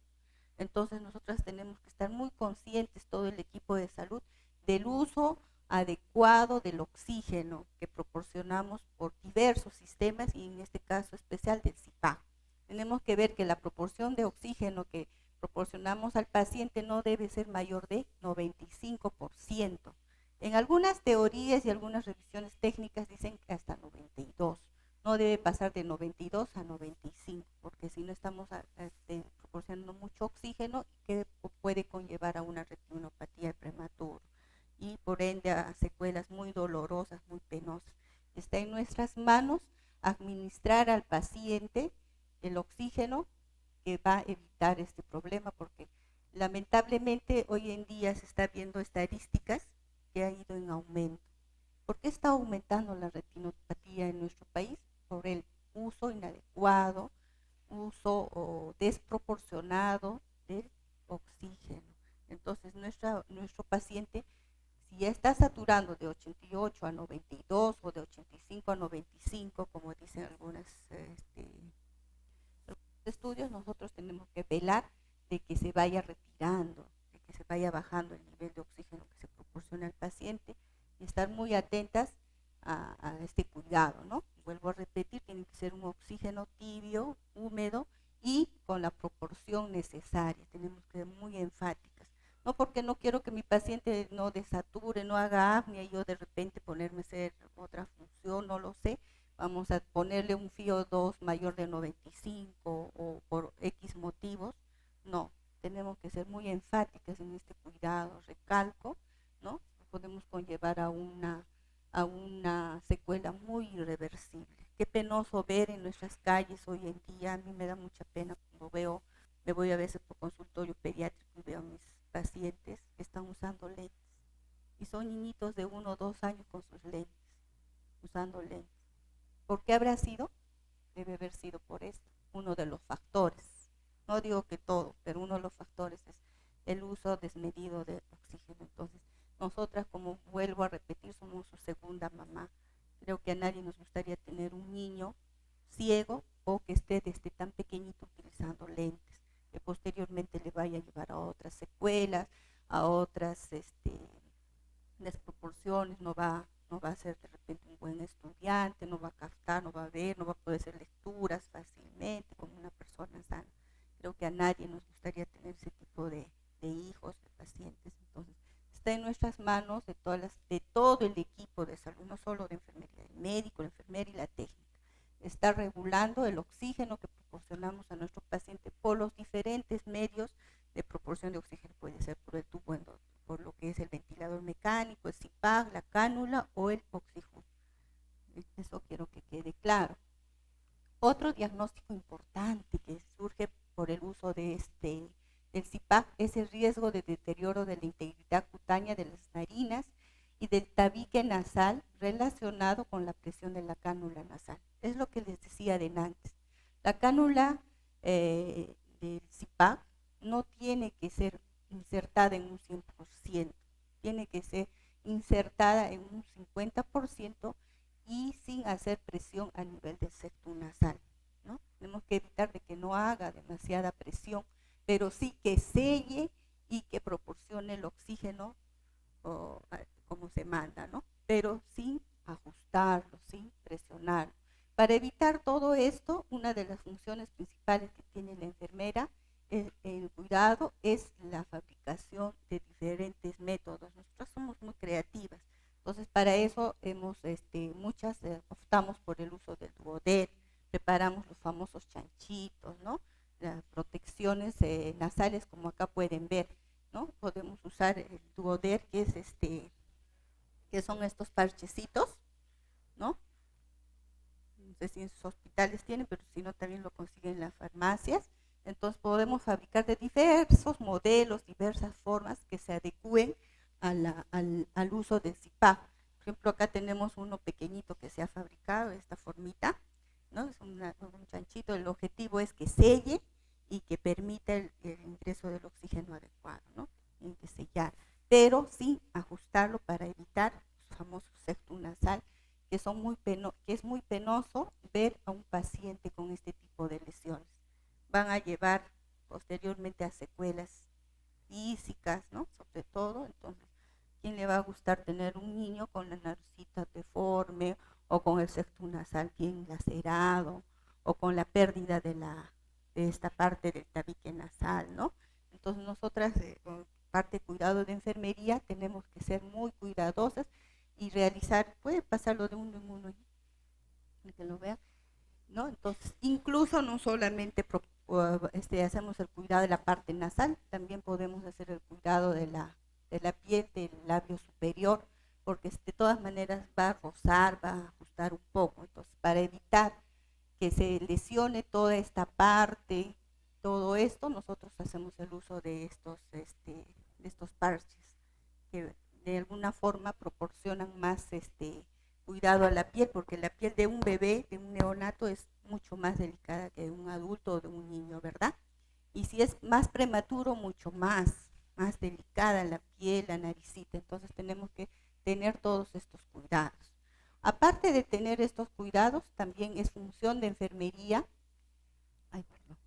Entonces nosotras tenemos que estar muy conscientes, todo el equipo de salud, del uso adecuado del oxígeno que proporcionamos por diversos sistemas y en este caso especial del CIPAC. Tenemos que ver que la proporción de oxígeno que proporcionamos al paciente no debe ser mayor de 95%. En algunas teorías y algunas revisiones técnicas dicen que hasta 92%. No debe pasar de 92 a 95, porque si no estamos proporcionando mucho oxígeno que puede conllevar a una retinopatía prematura y por ende a secuelas muy dolorosas, muy penosas. Está en nuestras manos administrar al paciente el oxígeno que va a evitar este problema, porque lamentablemente hoy en día se está viendo estadísticas que ha ido en aumento. ¿Por qué está aumentando la retinopatía en nuestro país? Por el uso inadecuado, uso o desproporcionado del oxígeno. Entonces nuestro paciente, si ya está saturando de 88 a 92 o de 85 a 95, como dicen algunos estudios, nosotros tenemos que velar de que se vaya retirando, de que se vaya bajando el nivel de oxígeno que se proporciona al paciente y estar muy atentas a este cuidado, ¿no? Vuelvo a repetir, tiene que ser un oxígeno tibio, húmedo y con la proporción necesaria. Tenemos que ser muy enfáticas. No porque no quiero que mi paciente no desature, no haga apnea y yo de repente ponerme a hacer otra función, no lo sé. Vamos a ponerle un FiO2 mayor de 95 o por X motivos. No, tenemos que ser muy enfáticas en este cuidado, recalco, ¿no? Podemos conllevar a una secuela muy irreversible. Qué penoso ver en nuestras calles hoy en día, a mí me da mucha pena cuando veo, me voy a veces por consultorio pediátrico y veo a mis pacientes que están usando lentes. Y son niñitos de 1 o 2 años con sus lentes, usando lentes. ¿Por qué habrá sido? Debe haber sido por esto, uno de los factores. No digo que todo, pero uno de los factores es el uso desmedido de oxígeno. Entonces, nosotras, como vuelvo a repetir, somos su segunda mamá. Creo que a nadie nos gustaría tener un niño ciego o que esté desde tan pequeñito utilizando lentes, que posteriormente le vaya a llevar a otras secuelas, a otras desproporciones, no va a ser de repente un buen estudiante, no va a captar, no va a ver, no va a poder hacer lecturas fácilmente como una persona sana. Creo que a nadie nos gustaría tener ese tipo de hijos, de pacientes. Entonces, está en nuestras manos de todo el equipo de salud, no solo de enfermería, el médico, la enfermera y la técnica. Está regulando el oxígeno que proporcionamos a nuestro paciente por los diferentes medios de proporción de oxígeno. Puede ser por el tubo por lo que es el ventilador mecánico, el CIPAC, la cánula o el oxígeno. Eso quiero que quede claro. Otro diagnóstico importante que surge por el uso del CIPAC es el riesgo de deterioro de la integridad cutánea de las narinas y del tabique nasal relacionado con la presión de la cánula nasal. Es lo que les decía de antes. La cánula del CIPAC no tiene que ser insertada en un 100%, tiene que ser insertada en un 50% y sin hacer presión a nivel del septum nasal, ¿no? Tenemos que evitar de que no haga demasiada presión, pero sí que selle y que proporcione el oxígeno como se manda, ¿no? Pero sin ajustarlo, sin presionarlo. Para evitar todo esto, una de las funciones principales que tiene la enfermera el cuidado es la fabricación de diferentes métodos. Nosotros somos muy creativas. Entonces, para eso muchas optamos por el uso del duoder, preparamos los famosos chanchitos, ¿no? Las protecciones nasales, como acá pueden ver, ¿no? Podemos usar el duoder, que son estos parchecitos, ¿no? No sé si en sus hospitales tienen, pero si no también lo consiguen en las farmacias. Entonces podemos fabricar de diversos modelos, diversas formas que se adecúen al uso del CIPAP. Por ejemplo, acá tenemos uno pequeñito que se ha fabricado, esta formita, ¿no? Es un chanchito, el objetivo es que selle y que permita el ingreso del oxígeno adecuado, ¿no? Tiene que sellar, pero sin ajustarlo para evitar los famosos septum nasal, que es muy penoso ver a un paciente con este tipo de lesiones. Van a llevar posteriormente a secuelas físicas, ¿no? Sobre todo, entonces, ¿quién le va a gustar tener un niño con la naricita deforme o con el septum nasal bien lacerado o con la pérdida de esta parte del tabique nasal, ¿no? Entonces nosotras, con parte de cuidado de enfermería, tenemos que ser muy cuidadosas y realizar, puede pasarlo de uno en uno, que lo vean, ¿no? Entonces, incluso no solamente hacemos el cuidado de la parte nasal, también podemos hacer el cuidado de la piel del labio superior, porque de todas maneras va a rozar, va a ajustar un poco. Entonces, para evitar que se lesione toda esta parte, todo esto, nosotros hacemos el uso de estos parches que de alguna forma proporcionan más cuidado a la piel, porque la piel de un bebé, de un neonato, es mucho más delicada que de un adulto o de un niño, ¿verdad? Y si es más prematuro, mucho más delicada la piel, la naricita. Entonces tenemos que tener todos estos cuidados. Aparte de tener estos cuidados, también es función de enfermería, ay, perdón,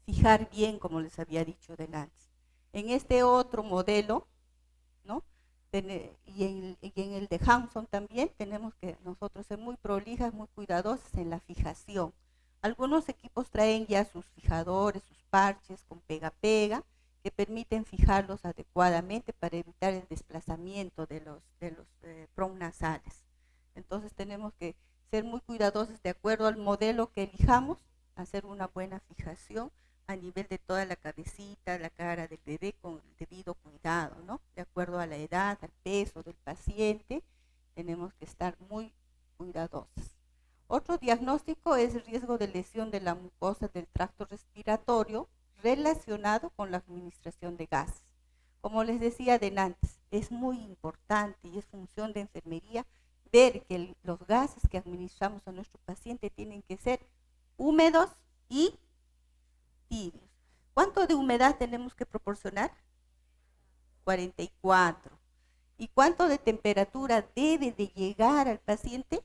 fijar bien, como les había dicho delante. En este otro modelo, ¿no? Y en el de Hanson también tenemos que nosotros ser muy prolijas, muy cuidadosos en la fijación. Algunos equipos traen ya sus fijadores, sus parches con pega-pega, que permiten fijarlos adecuadamente para evitar el desplazamiento de los pronasales. Entonces tenemos que ser muy cuidadosos de acuerdo al modelo que elijamos, hacer una buena fijación a nivel de toda la cabecita, la cara del bebé con el debido cuidado, ¿no? De acuerdo a la edad, al peso del paciente, tenemos que estar muy cuidadosos. Otro diagnóstico es el riesgo de lesión de la mucosa del tracto respiratorio relacionado con la administración de gases. Como les decía adelante, es muy importante y es función de enfermería ver que los gases que administramos a nuestro paciente tienen que ser húmedos y tibios. ¿Cuánto de humedad tenemos que proporcionar? 44. ¿Y cuánto de temperatura debe de llegar al paciente?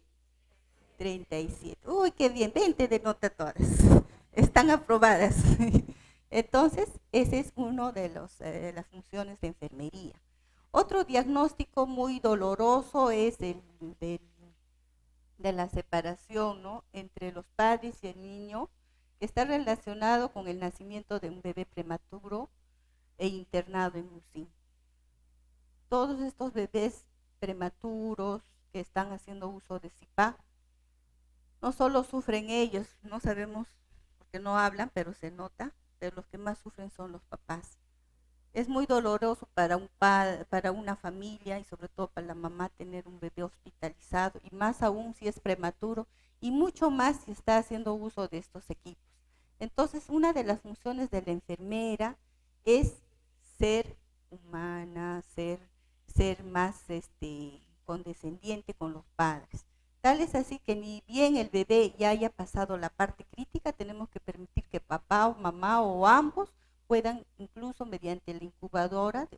37. Uy, qué bien, 20 de nota todas. Están aprobadas. Entonces, ese es uno de las funciones de enfermería. Otro diagnóstico muy doloroso es el de la separación, ¿no? Entre los padres y el niño, que está relacionado con el nacimiento de un bebé prematuro e internado en UCI. Todos estos bebés prematuros que están haciendo uso de CIPAP, no solo sufren ellos, no sabemos porque no hablan, pero se nota, pero los que más sufren son los papás. Es muy doloroso para un padre, para una familia y sobre todo para la mamá tener un bebé hospitalizado y más aún si es prematuro y mucho más si está haciendo uso de estos equipos. Entonces, una de las funciones de la enfermera es ser humana, ser más condescendiente con los padres. Tal es así que ni bien el bebé ya haya pasado la parte crítica, tenemos que permitir que papá o mamá o ambos puedan incluso mediante la incubadora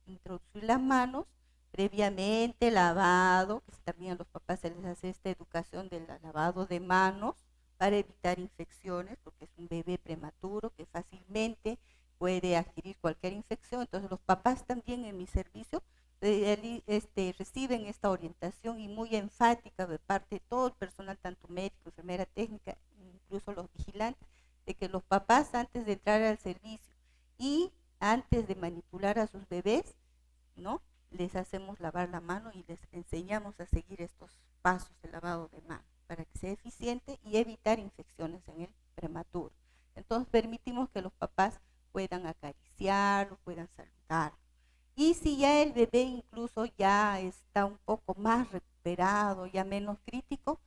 introducir las manos previamente lavado, que también a los papás se les hace esta educación del lavado de manos para evitar infecciones, porque es un bebé prematuro que fácilmente puede adquirir cualquier infección. Entonces los papás también en mi servicio reciben esta orientación y muy enfática de parte de todo el personal, tanto médico, enfermera técnica, incluso los vigilantes, de que los papás antes de entrar al servicio y antes de manipular a sus bebés, ¿no? Les hacemos lavar la mano y les enseñamos a seguir estos pasos de lavado de mano para que sea eficiente y evitar infecciones en el prematuro. Entonces permitimos que los papás puedan acariciarlo, puedan saludarlo. Y si ya el bebé incluso ya está un poco más recuperado, ya menos crítico,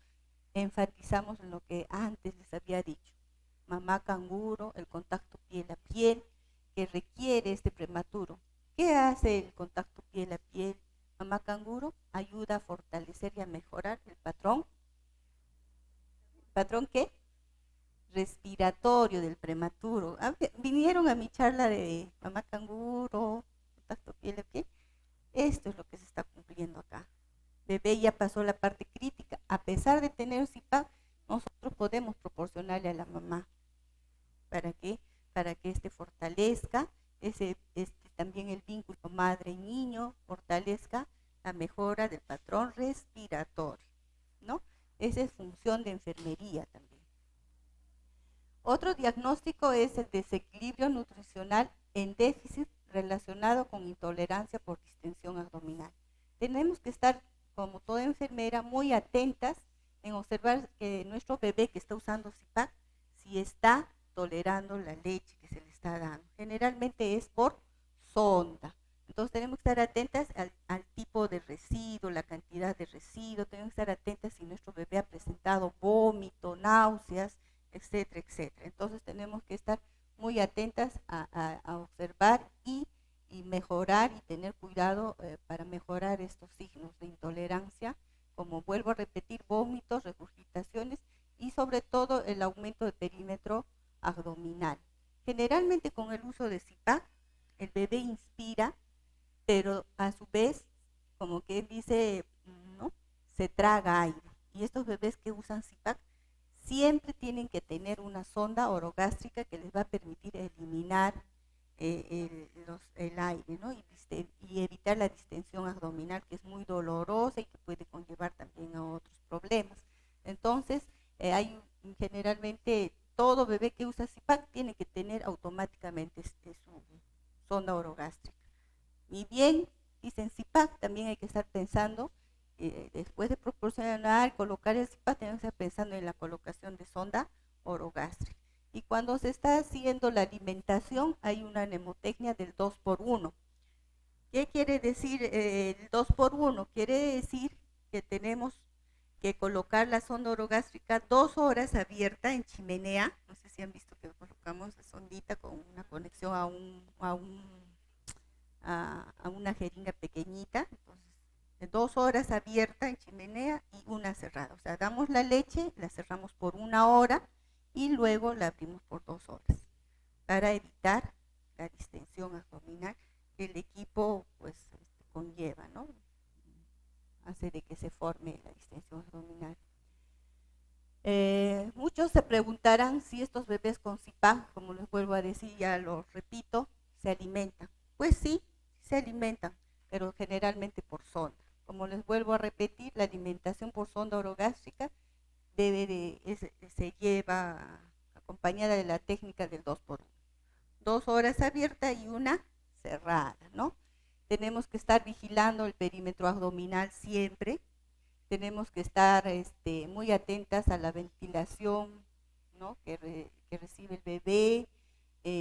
enfatizamos en lo que antes les había dicho. Mamá canguro, el contacto piel a piel que requiere este prematuro. ¿Qué hace el contacto piel a piel? Mamá canguro ayuda a fortalecer y a mejorar el patrón. ¿Patrón qué? Respiratorio del prematuro. Vinieron a mi charla de mamá canguro, contacto piel a piel. Esto es lo que se está cumpliendo acá. Bebé ya pasó la parte crítica. A pesar de tener CIPAP, nosotros podemos proporcionarle a la mamá. ¿Para qué? Para que fortalezca también el vínculo madre y niño, fortalezca la mejora del patrón respiratorio, ¿no? Esa es función de enfermería también. Otro diagnóstico es el desequilibrio nutricional en déficit relacionado con intolerancia por distensión abdominal. Tenemos que estar, como toda enfermera, muy atentas en observar que nuestro bebé que está usando CIPAC, si está tolerando la leche que se le está dando. Generalmente es por sonda. Entonces tenemos que estar atentas al tipo de residuo, la cantidad de residuo, tenemos que estar atentas si nuestro bebé ha presentado vómito, náuseas, etcétera, etcétera. Entonces tenemos que estar muy atentas a observar y mejorar y tener cuidado para mejorar estos signos de intolerancia, como vuelvo a repetir, vómitos, regurgitaciones sobre todo el aumento del perímetro abdominal. Generalmente con el uso de CIPAC, el bebé inspira, pero a su vez, como que dice, ¿no? Se traga aire. Y estos bebés que usan CIPAC siempre tienen que tener una sonda orogástrica que les va a permitir eliminar el aire, ¿no? Y evitar la distensión abdominal, que es muy dolorosa y que puede conllevar también a otros problemas. Entonces, generalmente todo bebé que usa CIPAC tiene que tener automáticamente su sonda orogástrica. Y bien, dicen CIPAC, también hay que estar pensando, después de proporcionar, colocar el CIPAC, tenemos que estar pensando en la colocación de sonda orogástrica. Y cuando se está haciendo la alimentación, hay una mnemotecnia del 2x1. ¿Qué quiere decir el 2x1? Quiere decir que tenemos que colocar la sonda orogástrica 2 horas abierta en chimenea. No sé si han visto que colocamos la sondita con una conexión a una jeringa pequeñita. Entonces, 2 horas abierta en chimenea y una cerrada. O sea, damos la leche, la cerramos por 1 hora y luego la abrimos por 2 horas para evitar la distensión abdominal que el equipo pues conlleva, ¿no? Hace de que se forme la distensión abdominal. Muchos se preguntarán si estos bebés con CIPAC, como les vuelvo a decir, ya lo repito, se alimentan. Pues sí, se alimentan, pero generalmente por sonda. Como les vuelvo a repetir, la alimentación por sonda orogástrica se lleva acompañada de la técnica del 2x1. 2 horas abierta y una cerrada, ¿no? Tenemos que estar vigilando el perímetro abdominal siempre. Tenemos que estar muy atentas a la ventilación, ¿no? que recibe el bebé.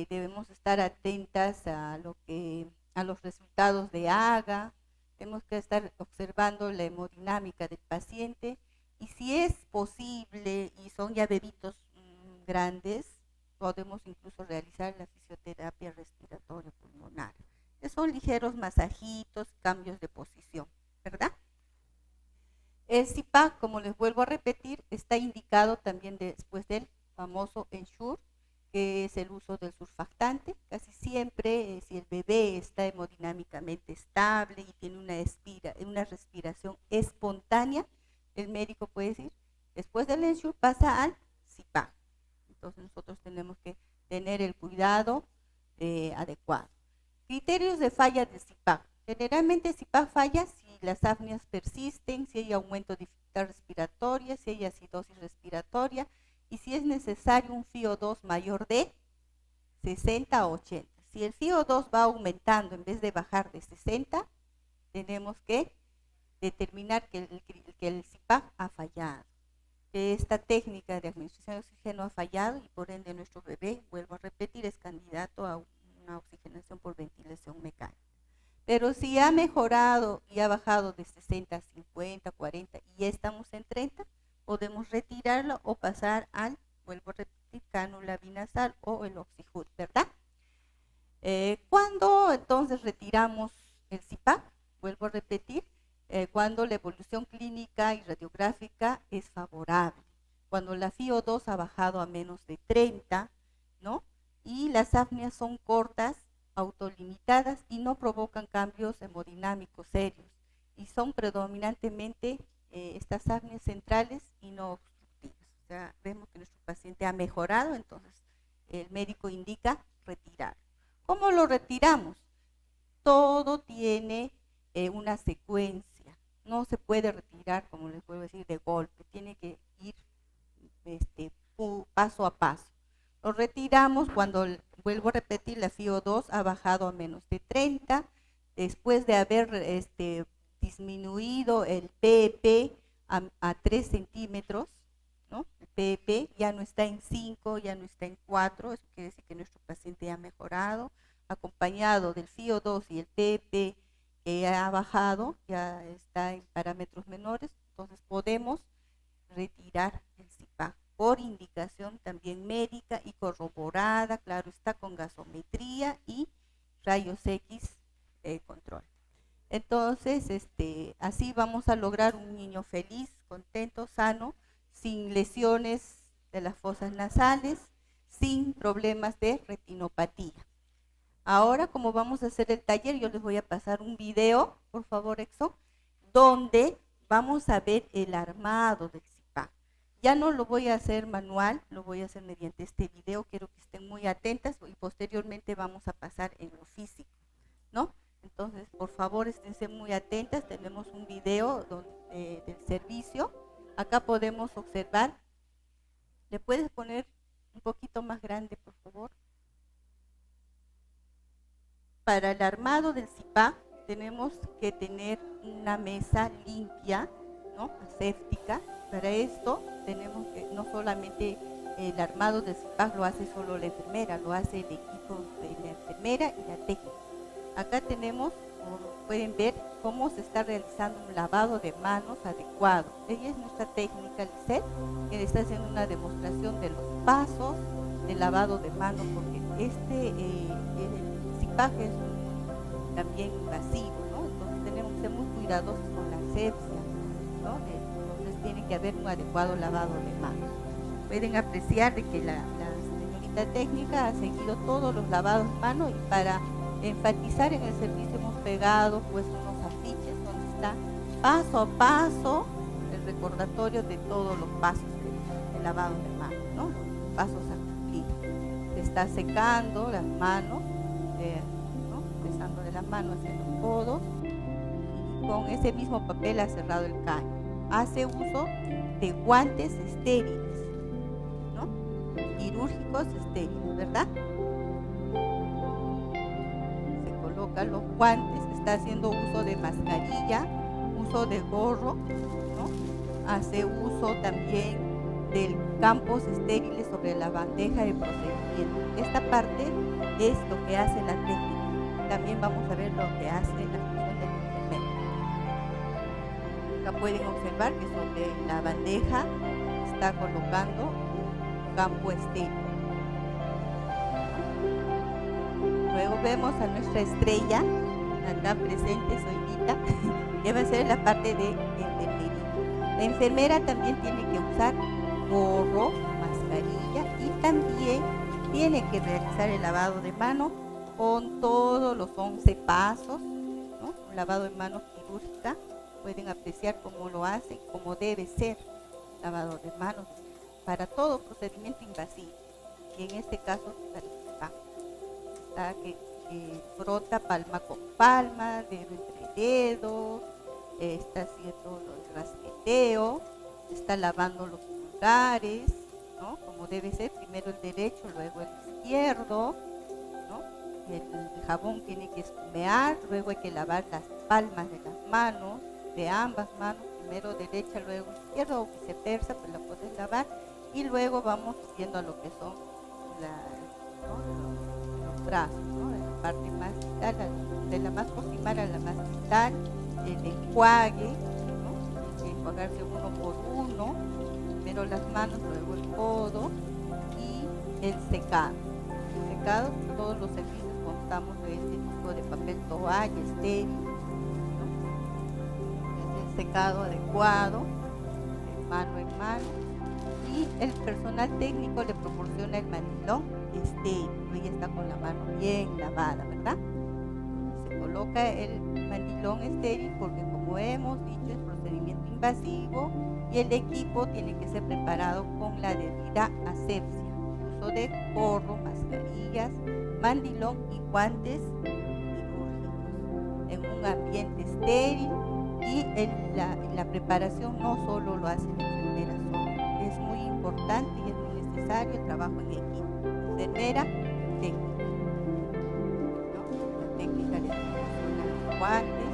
Debemos estar atentas a los resultados de AGA. Tenemos que estar observando la hemodinámica del paciente y si es posible y son ya bebitos grandes, podemos incluso realizar la fisioterapia respiratoria pulmonar. Son ligeros masajitos, cambios de posición, ¿verdad? El CIPAC, como les vuelvo a repetir, está indicado también después del famoso Ensure, que es el uso del surfactante. Casi siempre, si el bebé está hemodinámicamente estable y tiene una respiración espontánea, el médico puede decir, después del Ensure pasa al CIPAC. Entonces nosotros tenemos que tener el cuidado adecuado. Criterios de falla del CIPAC. Generalmente el CIPAC falla si las apneas persisten, si hay aumento de dificultad respiratoria, si hay acidosis respiratoria y si es necesario un FiO2 mayor de 60 a 80. Si el FiO2 va aumentando en vez de bajar de 60, tenemos que determinar que el CIPAC ha fallado, que esta técnica de administración de oxígeno ha fallado y por ende nuestro bebé, vuelvo a repetir, es candidato a una oxigenación por ventilación mecánica. Pero si ha mejorado y ha bajado de 60 a 50, 40 y ya estamos en 30, podemos retirarlo o pasar al, vuelvo a repetir, cánula binasal o el oxijut, ¿verdad? ¿Cuándo entonces retiramos el CIPAC? Vuelvo a repetir, cuando la evolución clínica y radiográfica es favorable, cuando la FiO2 ha bajado a menos de 30, ¿no? Y las apneas son cortas, autolimitadas y no provocan cambios hemodinámicos serios y son predominantemente estas apneas centrales y no obstructivas. O sea, vemos que nuestro paciente ha mejorado, entonces el médico indica retirar. ¿Cómo lo retiramos? Todo tiene una secuencia. No se puede retirar, como les puedo decir, de golpe. Tiene que ir paso a paso. Lo retiramos cuando, vuelvo a repetir, la FiO2 ha bajado a menos de 30, después de haber disminuido el PEP a 3 centímetros, ¿no? El PEP ya no está en 5, ya no está en 4, eso quiere decir que nuestro paciente ha mejorado, acompañado del FiO2 y el PEP que ha bajado, ya está en parámetros menores, entonces podemos retirar el CIPAC por indicación también médica y corroborada, claro está, con gasometría y rayos X control. Entonces, así vamos a lograr un niño feliz, contento, sano, sin lesiones de las fosas nasales sin problemas de retinopatía. Ahora, como vamos a hacer el taller, yo les voy a pasar un video, por favor, Exo, donde vamos a ver el armado del CIPAC. Ya no lo voy a hacer manual, lo voy a hacer mediante este video. Quiero que estén muy atentas y posteriormente vamos a pasar en lo físico, ¿no? Entonces, por favor, esténse muy atentas. Tenemos un video del servicio. Acá podemos observar. ¿Le puedes poner un poquito más grande, por favor? Para el armado del CIPAC tenemos que tener una mesa limpia, ¿no? Aséptica. Para esto tenemos que no solamente el armado del CIPAC lo hace solo la enfermera, lo hace el equipo de la enfermera y la técnica. Acá tenemos, como pueden ver, cómo se está realizando un lavado de manos adecuado. Ella es nuestra técnica, Lisette, que está haciendo una demostración de los pasos de lavado de manos, porque el CIPAC es también invasivo, ¿no? Entonces tenemos que ser muy cuidadosos con la asepsia, ¿no? Entonces tiene que haber un adecuado lavado de manos. Pueden apreciar de que la señorita técnica ha seguido todos los lavados de manos, y para enfatizar en el servicio hemos pegado pues unos afiches donde está paso a paso el recordatorio de todos los pasos de lavado de manos, ¿no? Los pasos a cumplir. Se está secando las manos, ¿no? Empezando de las manos hacia los codos, y con ese mismo papel ha cerrado el caño. Hace uso de guantes estériles, ¿no? Quirúrgicos estériles, ¿verdad? Coloca los guantes, está haciendo uso de mascarilla, uso de gorro, ¿no? Hace uso también de campos estériles sobre la bandeja de procedimiento. Esta parte es lo que hace la técnica. También vamos a ver lo que hace la función del enfermero. Acá pueden observar que sobre la bandeja está colocando un campo estéril. Luego vemos a nuestra estrella, acá presente, Zoilita, que va a ser la parte de enfermería. La enfermera también tiene que usar gorro, mascarilla, y también tiene que realizar el lavado de manos con todos los 11 pasos, ¿no? Un lavado de manos quirúrgica. Pueden apreciar cómo lo hacen, cómo debe ser lavado de manos para todo procedimiento invasivo. Y en este caso, que frota palma con palma, dedo entre dedos, está haciendo el rasqueteo, está lavando los pulgares, ¿no? Como debe ser, primero el derecho, luego el izquierdo, ¿no? El jabón tiene que espumear, luego hay que lavar las palmas de las manos, de ambas manos, primero derecha, luego izquierda, o viceversa, pues la puedes lavar, y luego vamos yendo a lo que son los brazos, ¿no? De la parte más vital, de la más proximal a la más vital, el enjuague, ¿no? Hay que enjuagarse uno por uno, primero las manos, luego el codo, y el secado. El secado, todos los servicios contamos de este tipo de papel toalla, estéril, ¿no? Es el secado adecuado, de mano en mano, y el personal técnico le proporciona el mandilón estéril. Ella está con la mano bien lavada, ¿verdad? Se coloca el mandilón estéril porque, como hemos dicho, es procedimiento invasivo y el equipo tiene que ser preparado con la debida asepsia, uso de gorro, mascarillas, mandilón y guantes quirúrgicos en un ambiente estéril. Y la preparación no solo lo hace la enfermera sola, es muy importante y es muy necesario el trabajo en equipo. Enfermera, técnica, ¿no? La técnica le proporciona los guantes,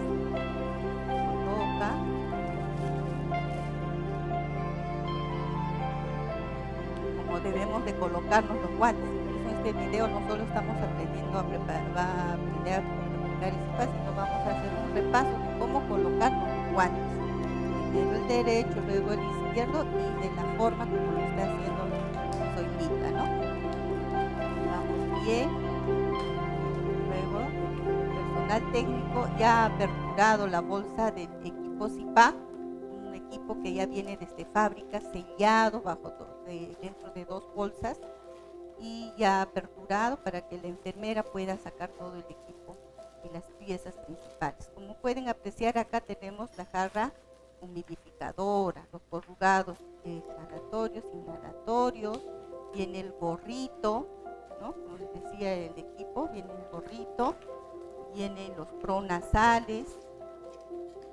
coloca, como debemos de colocarnos los guantes. Incluso en este video no solo estamos aprendiendo a aprender a practicar el CIPAC, sino vamos a hacer un repaso de cómo colocarnos los guantes. Primero el derecho, luego el izquierdo, y de la forma como lo está haciendo Zoilita, ¿no? Bien. Luego el personal técnico ya ha aperturado la bolsa del equipo CIPAC, un equipo equipo que ya viene desde fábrica, sellado dentro de 2 bolsas y ya aperturado para que la enfermera pueda sacar todo el equipo y las piezas principales. Como pueden apreciar, acá tenemos la jarra humidificadora, los corrugados exhalatorios, inhalatorios, viene el gorrito, ¿no? Como les decía, el equipo, viene el gorrito, vienen los pronasales,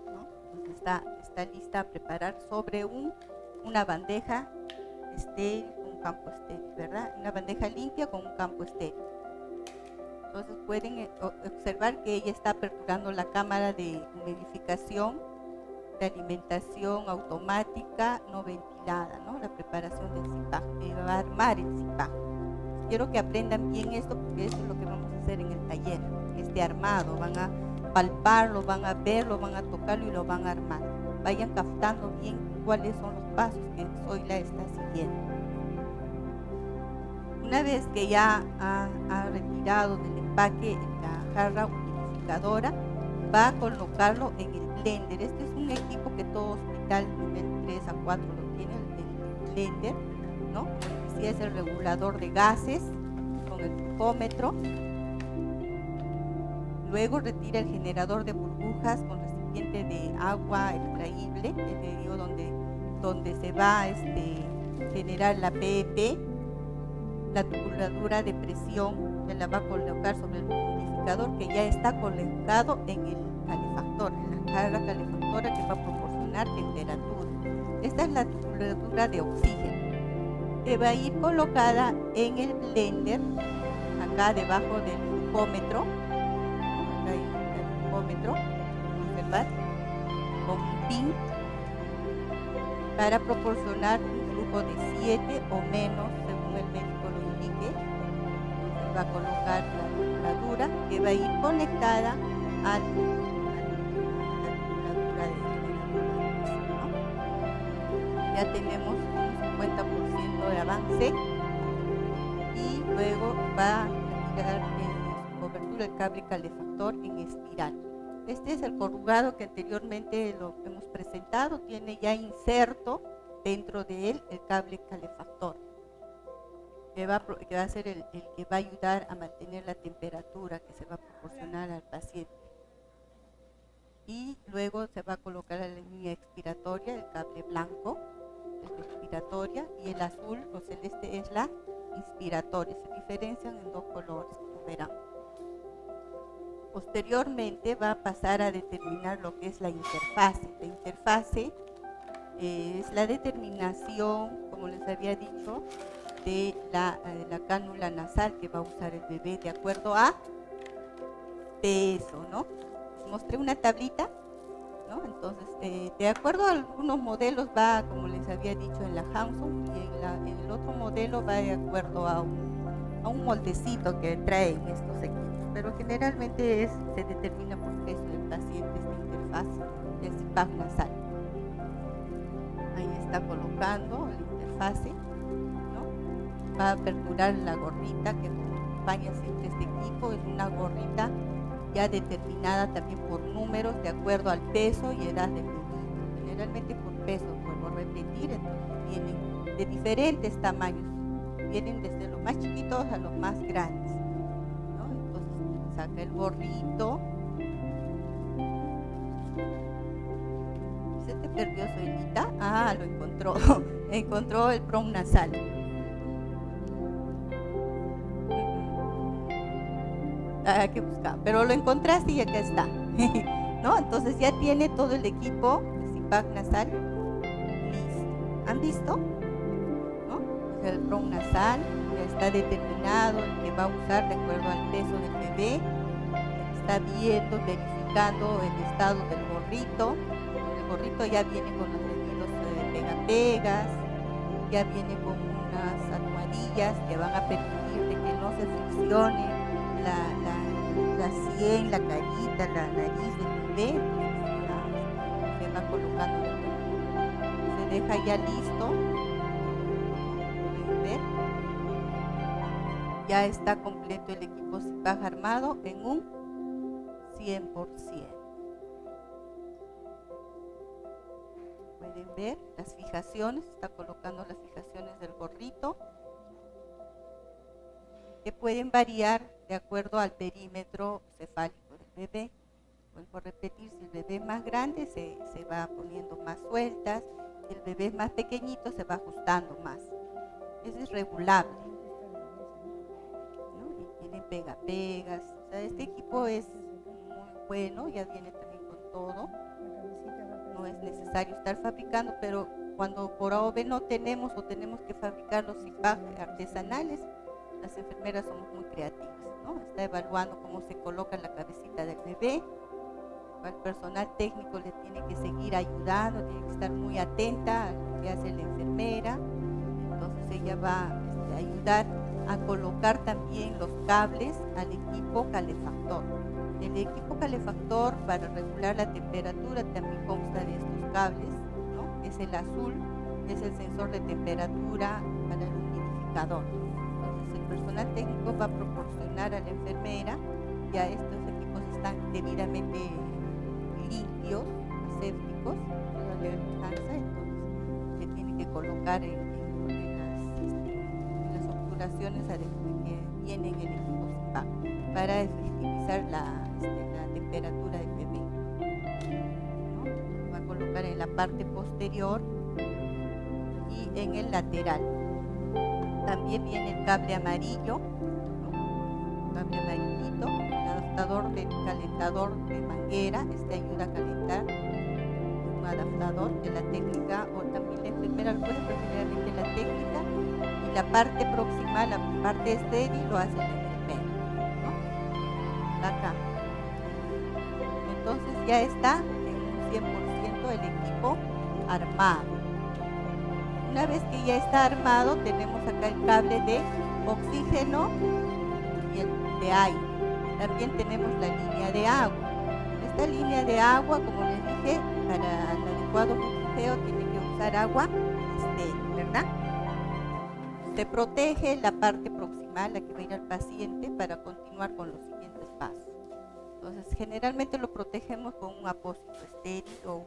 ¿no? Entonces está lista a preparar sobre una bandeja estéril, un campo estéril, ¿verdad? Una bandeja limpia con un campo estéril. Entonces pueden observar que ella está aperturando la cámara de humidificación de alimentación automática no ventilada, ¿no? La preparación del CIPAG, que va a armar el CIPAG. Quiero que aprendan bien esto porque eso es lo que vamos a hacer en el taller, este armado. Van a palparlo, van a verlo, van a tocarlo y lo van a armar. Vayan captando bien cuáles son los pasos que Zoila está siguiendo. Una vez que ya ha retirado del empaque la jarra humidificadora, va a colocarlo en el blender. Este es un equipo que todo hospital nivel 3 a 4 lo tiene, el blender, ¿no? Como decía, es el regulador de gases con el flujómetro. Luego retira el generador de burbujas con recipiente de agua extraíble, es digo, donde se va a generar la PEP. La tubuladura de presión se la va a colocar sobre el humidificador que ya está colocado en el calefactor, en la jarra calefactora que va a proporcionar temperatura. Esta es la tubuladura de oxígeno que va a ir colocada en el blender, acá debajo del flujómetro. Acá hay el flujómetro, ¿verdad? Con un pin para proporcionar un flujo de 7 o menos según el médico lo indique. Entonces va a colocar la tubuladura que va a ir conectada a la tubuladura de generador, ¿no? Ya tenemos un 50% de avance y luego va a retirar su cobertura el cable calefactor en espiral. Este es el corrugado que anteriormente lo hemos presentado, tiene ya inserto dentro de él el cable calefactor, que va a ser el que va a ayudar a mantener la temperatura que se va a proporcionar al paciente. Y luego se va a colocar la línea expiratoria, el cable blanco es la expiratoria y el azul o celeste es la inspiratoria. Se diferencian en 2 colores, como verán. Posteriormente va a pasar a determinar lo que es la interfase. La interfase es la determinación, como les había dicho, de la cánula nasal que va a usar el bebé de acuerdo a peso, ¿no? Mostré una tablita, ¿no? Entonces, de acuerdo a algunos modelos va, como les había dicho, en la Hanson, y en el otro modelo va de acuerdo a un moldecito que traen estos equipos. Pero generalmente se determina por peso del paciente esta interfaz del CIPAG nasal. Ahí está colocando la interfase, ¿no? Va a aperturar la gorrita que acompaña siempre este equipo. Es una gorrita ya determinada también por números de acuerdo al peso y edad del bebé. Generalmente por peso, vuelvo a repetir, entonces vienen de diferentes tamaños. Vienen desde los más chiquitos a los más grandes. Saca el gorrito. ¿Se te perdió, Zoilita? Ah, lo encontró. Encontró el prom nasal. Hay que buscar, pero lo encontraste y acá está. ¿No? Entonces ya tiene todo el equipo de CIPAG nasal listo. ¿Han visto? ¿No? El prom nasal ya está determinado, el que va a usar de acuerdo al peso del bebé. Está viendo, verificando el estado del gorrito. El gorrito ya viene con los debidos pegapegas, ya viene con unas almohadillas que van a permitir de que no se friccione la sien, la carita, la nariz del bebé. Se va colocando, se deja ya listo. ¿Pueden ver? Ya está completo el equipo CIPAG armado en un 100%. pueden ver las fijaciones, está colocando las fijaciones del gorrito, que pueden variar de acuerdo al perímetro cefálico del bebé. Vuelvo a repetir, si el bebé es más grande se va poniendo más sueltas, si el bebé es más pequeñito se va ajustando más. Eso es regulable, ¿no? Y tiene pega-pegas, o sea, este equipo es muy bueno, ya viene también con todo. No es necesario estar fabricando, pero cuando por A o B no tenemos o tenemos que fabricar los CIPAC artesanales, las enfermeras somos muy creativas, ¿no? Está evaluando cómo se coloca la cabecita del bebé, el personal técnico le tiene que seguir ayudando, tiene que estar muy atenta a lo que hace la enfermera, entonces ella va a ayudar a colocar también los cables al equipo calefactor. El equipo calefactor para regular la temperatura también consta de estos cables, ¿no? Es el azul, es el sensor de temperatura para el humidificador. Entonces el personal técnico va a proporcionar a la enfermera, ya estos equipos están debidamente limpios, asépticos, entonces se tiene que colocar en las obturaciones que vienen en el equipo CIPAC para efectivizar la temperatura del bebé, ¿no? Va a colocar en la parte posterior y en el lateral. También viene el cable amarillo, ¿no? Cable amarillito, el adaptador del calentador de manguera, ayuda a calentar, un adaptador de la técnica, o también la enfermera lo puede, pero generalmente la técnica, y la parte proximal, la parte estéril lo hace la enfermera, ¿no? Acá. Entonces ya está en un 100% el equipo armado. Una vez que ya está armado, tenemos acá el cable de oxígeno y el de aire. También tenemos la línea de agua. Esta línea de agua, como les dije, para el adecuado bufeo tiene que usar agua estéril, ¿verdad? Se protege la parte proximal, la que va a ir al paciente, para continuar con los siguientes pasos. Entonces, generalmente lo protegemos con un apósito estéril o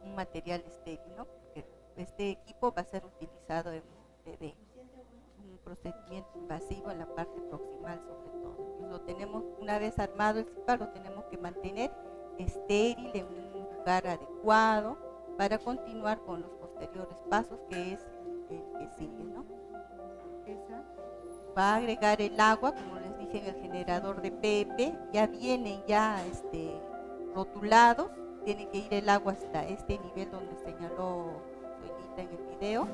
un material estéril, ¿no? Porque este equipo va a ser utilizado en bebé, un procedimiento invasivo en la parte proximal sobre todo. Entonces, lo tenemos, una vez armado el CIPAC, lo tenemos que mantener estéril en un lugar adecuado para continuar con los posteriores pasos, que es el que sigue, ¿no? Va a agregar el agua, como les dije, en el generador de PP, ya vienen rotulados, tiene que ir el agua hasta este nivel donde señaló Soñita en el video,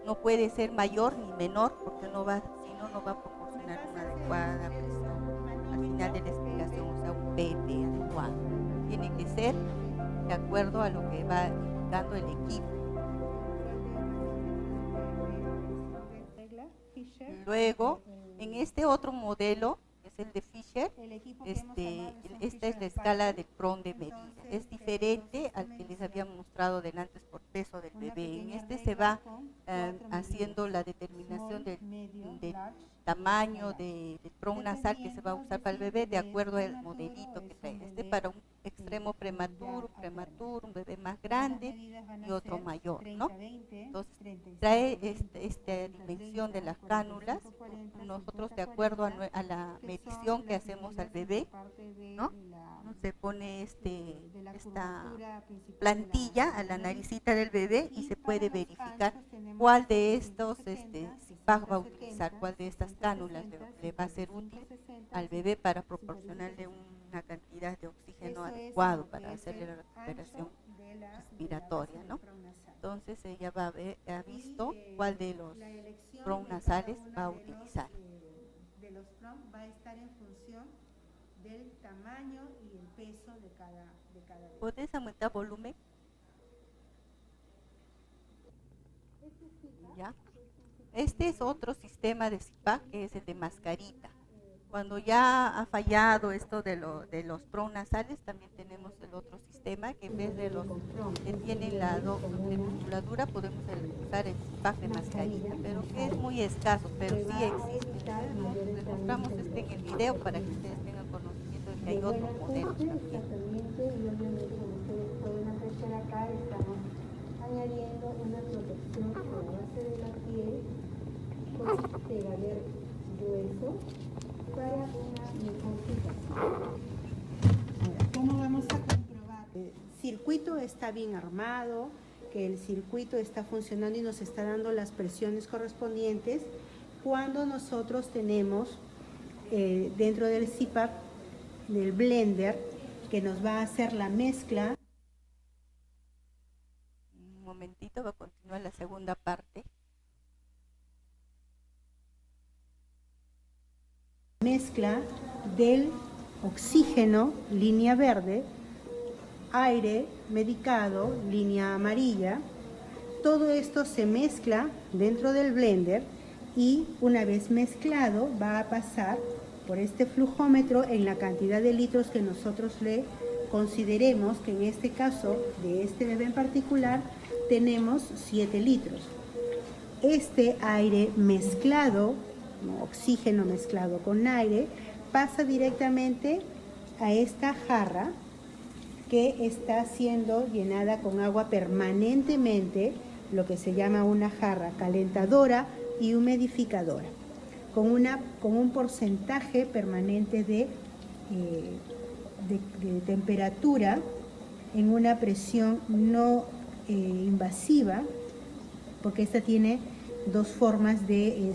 no puede ser mayor ni menor, porque si no, no va a proporcionar una adecuada presión al final de la explicación, o sea, un PP adecuado. Tiene que ser de acuerdo a lo que va indicando el equipo. Luego, en este otro modelo, que es el de Fisher, esta es la escala de Pron de medida. Es diferente al que les había mostrado delante por peso del bebé. En este se va haciendo la determinación del tamaño del Pron nasal que se va a usar para el bebé de acuerdo al modelito que trae. Para un extremo prematuro, un bebé más grande y otro mayor, ¿no? Entonces trae esta dimensión de las cánulas, nosotros de acuerdo a la medición que hacemos al bebé, ¿no? Se pone esta plantilla a la naricita del bebé y se puede verificar cuál de estos CIPAC va a utilizar, cuál de estas cánulas le va a ser útil al bebé para proporcionarle una cantidad de oxígeno adecuado para hacerle la recuperación respiratoria, ¿no? Entonces ella ha visto cuál de los PRON nasales va a utilizar. De los PRON va a estar en función del tamaño y el peso de cada bebé. ¿Puedes aumentar volumen? ¿Ya? Este es otro sistema de CIPAC, que es el de mascarita. Cuando ya ha fallado esto de los PRON nasales, también tenemos el otro sistema, que en vez de los que tienen la doble musculatura, podemos usar el CIPAC de mascarita, pero que es muy escaso, pero sí existe. Les mostramos en el video para que ustedes tengan conocimiento de que hay otros modelos también. Exactamente, y obviamente como ustedes pueden apreciar acá, estamos añadiendo una protección a la base de la piel con pegadero grueso para una mejor fijación. Ahora, ¿cómo vamos a comprobar? El circuito está bien armado, que el circuito está funcionando y nos está dando las presiones correspondientes cuando nosotros tenemos dentro del CPAP, del blender, que nos va a hacer la mezcla. Un momentito, va a continuar la segunda parte. Mezcla del oxígeno, línea verde, aire medicado, línea amarilla. Todo esto se mezcla dentro del blender y una vez mezclado va a pasar por este flujómetro en la cantidad de litros que nosotros le consideremos, que en este caso de este bebé en particular tenemos 7 litros. Este aire mezclado, oxígeno mezclado con aire, pasa directamente a esta jarra que está siendo llenada con agua permanentemente, lo que se llama una jarra calentadora y humidificadora, con un porcentaje permanente de temperatura en una presión no invasiva, porque esta tiene dos formas de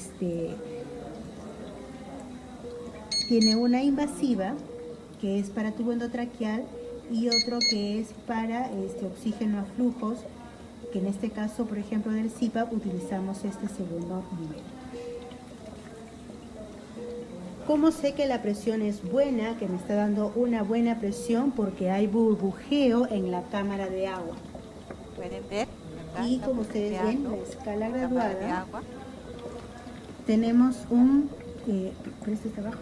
tiene una invasiva que es para tubo endotraqueal y otro que es para oxígeno a flujos, que en este caso, por ejemplo, del CPAP utilizamos este segundo nivel. ¿Cómo sé que la presión es buena, que me está dando una buena presión? Porque hay burbujeo en la cámara de agua. Pueden ver. Y como ustedes ven, la escala graduada, tenemos un... ¿Presta este abajo?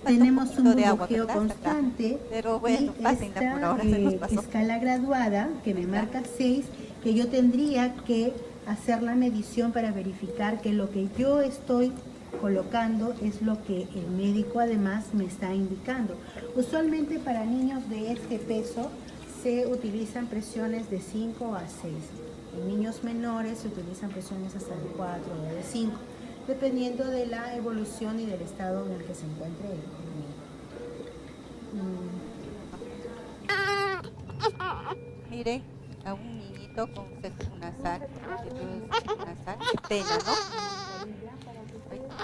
Tenemos un burbujeo constante, pero bueno, y esta escala graduada que me marca 6, que yo tendría que hacer la medición para verificar que lo que yo estoy colocando es lo que el médico además me está indicando. Usualmente para niños de este peso se utilizan presiones de 5 a 6. En niños menores se utilizan presiones hasta de 4 o de 5. Dependiendo de la evolución y del estado en el que se encuentre el niño. Miren, a un niñito con sexo nasal, qué pena, ¿no?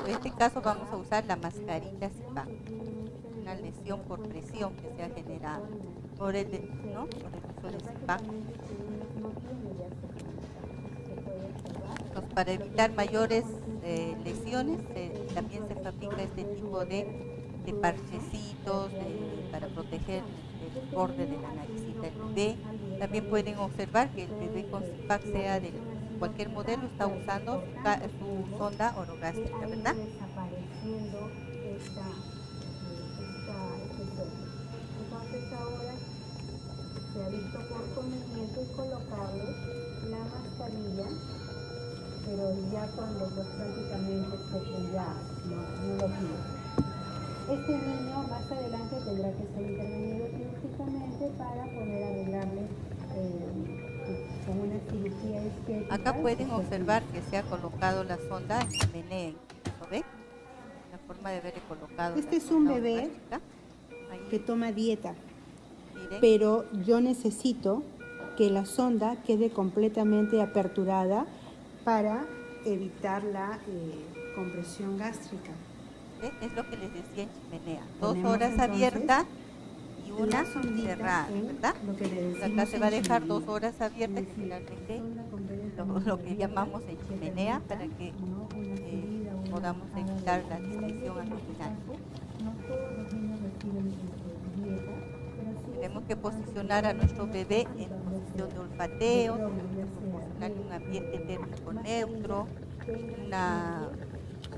En este caso vamos a usar la mascarilla CPAP, una lesión por presión que se ha generado por el, ¿no? Por el uso de CPAP. Entonces, para evitar mayores lesiones, también se fabrica este tipo de parchecitos para proteger el borde de la naricita del bebé. También pueden observar que el bebé con CPAP, sea de cualquier modelo, está usando su sonda orogástrica, ¿verdad? Entonces ahora se ha visto por conveniente colocarle la mascarilla, pero ya cuando pues prácticamente ya no lo pide. Este niño más adelante tendrá que ser intervenido quirúrgicamente para poder arreglarle con una cirugía estética. Acá pueden observar que se ha colocado la sonda en chimenea, ¿lo ven? La forma de haber colocado. Este es un bebé que toma dieta. Miren. Pero yo necesito que la sonda quede completamente aperturada para evitar la compresión gástrica. Es lo que les decía en chimenea, 2 horas abierta y una cerrada, ¿verdad? Acá se va a dejar 2 horas abiertas, que finalmente lo que llamamos en chimenea, para que podamos evitar la distensión abdominal. Tenemos que posicionar a nuestro bebé en posición de olfateo, proporcionarle un ambiente térmico neutro,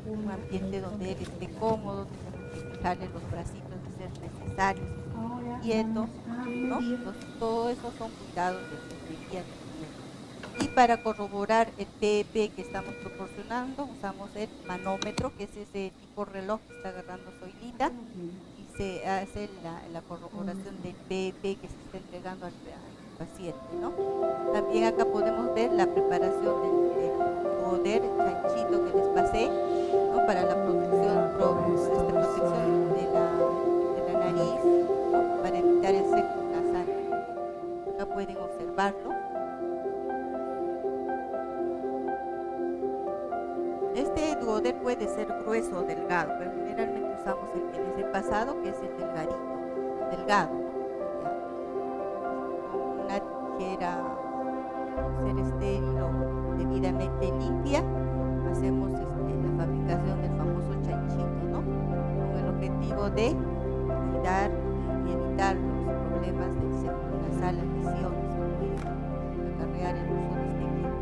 un ambiente donde él esté cómodo. Tenemos que fijarle los bracitos de ser necesarios, quietos, ¿no? Entonces, todo eso son cuidados de higiene. Y para corroborar el PEP que estamos proporcionando, usamos el manómetro, que es ese tipo reloj que está agarrando Zoilita, y se hace la corroboración del PEP que se está entregando al paciente, ¿no? También acá podemos ver la preparación del poder chanchito que les pasé, ¿no? Para la protección de la nariz, ¿no? Para evitar el septo nasal. Acá pueden observarlo. Este duoder puede ser grueso o delgado, pero generalmente usamos el que les he pasado, que es el delgado, con una tijera ser estéril o debidamente limpia, hacemos la fabricación del famoso chanchito, ¿no? Con el objetivo de cuidar y evitar los problemas del septo nasal, las lesiones que pueden acarrear el uso de este equipo.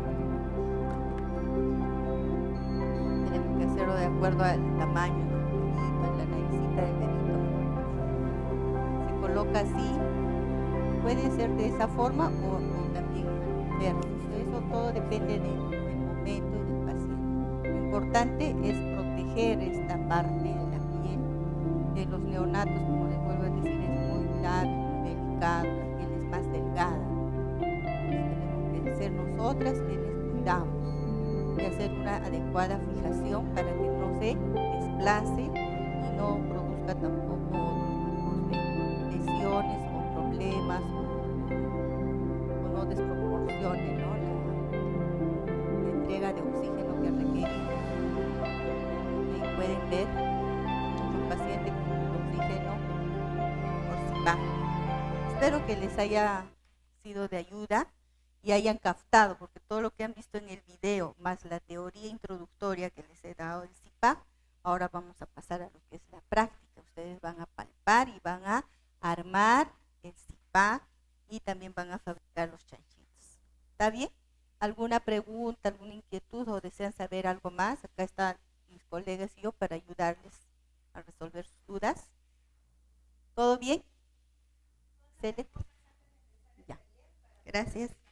Tenemos que hacerlo de acuerdo al tamaño del dedito, la naricita del dedito. Se coloca así, puede ser de esa forma o también verlo. Eso todo depende del momento y del paciente. Lo importante es proteger esta parte de la piel de los neonatos, como les vuelvo a decir, es muy lábil, muy delicado, la piel es más delgada. Entonces tenemos que ser nosotras quienes cuidamos y hacer una adecuada fijación para que no se desplace y no produzca tampoco otros tipos de lesiones o problemas o no desproporcione, ¿no? la entrega de oxígeno que requerimos. Y pueden ver un paciente con el oxígeno por CIPAP. Espero que les haya sido de ayuda y hayan captado, porque todo lo que han visto en el video, más la teoría introductoria que les he dado del CIPAP, ahora vamos a pasar a lo que es la práctica. Ustedes van a palpar y van a armar el CIPAP y también van a fabricar los chanchitos. ¿Está bien? ¿Alguna pregunta, alguna inquietud o desean saber algo más? Acá están mis colegas y yo para ayudarles a resolver sus dudas. ¿Todo bien? Excelente. Ya. Gracias.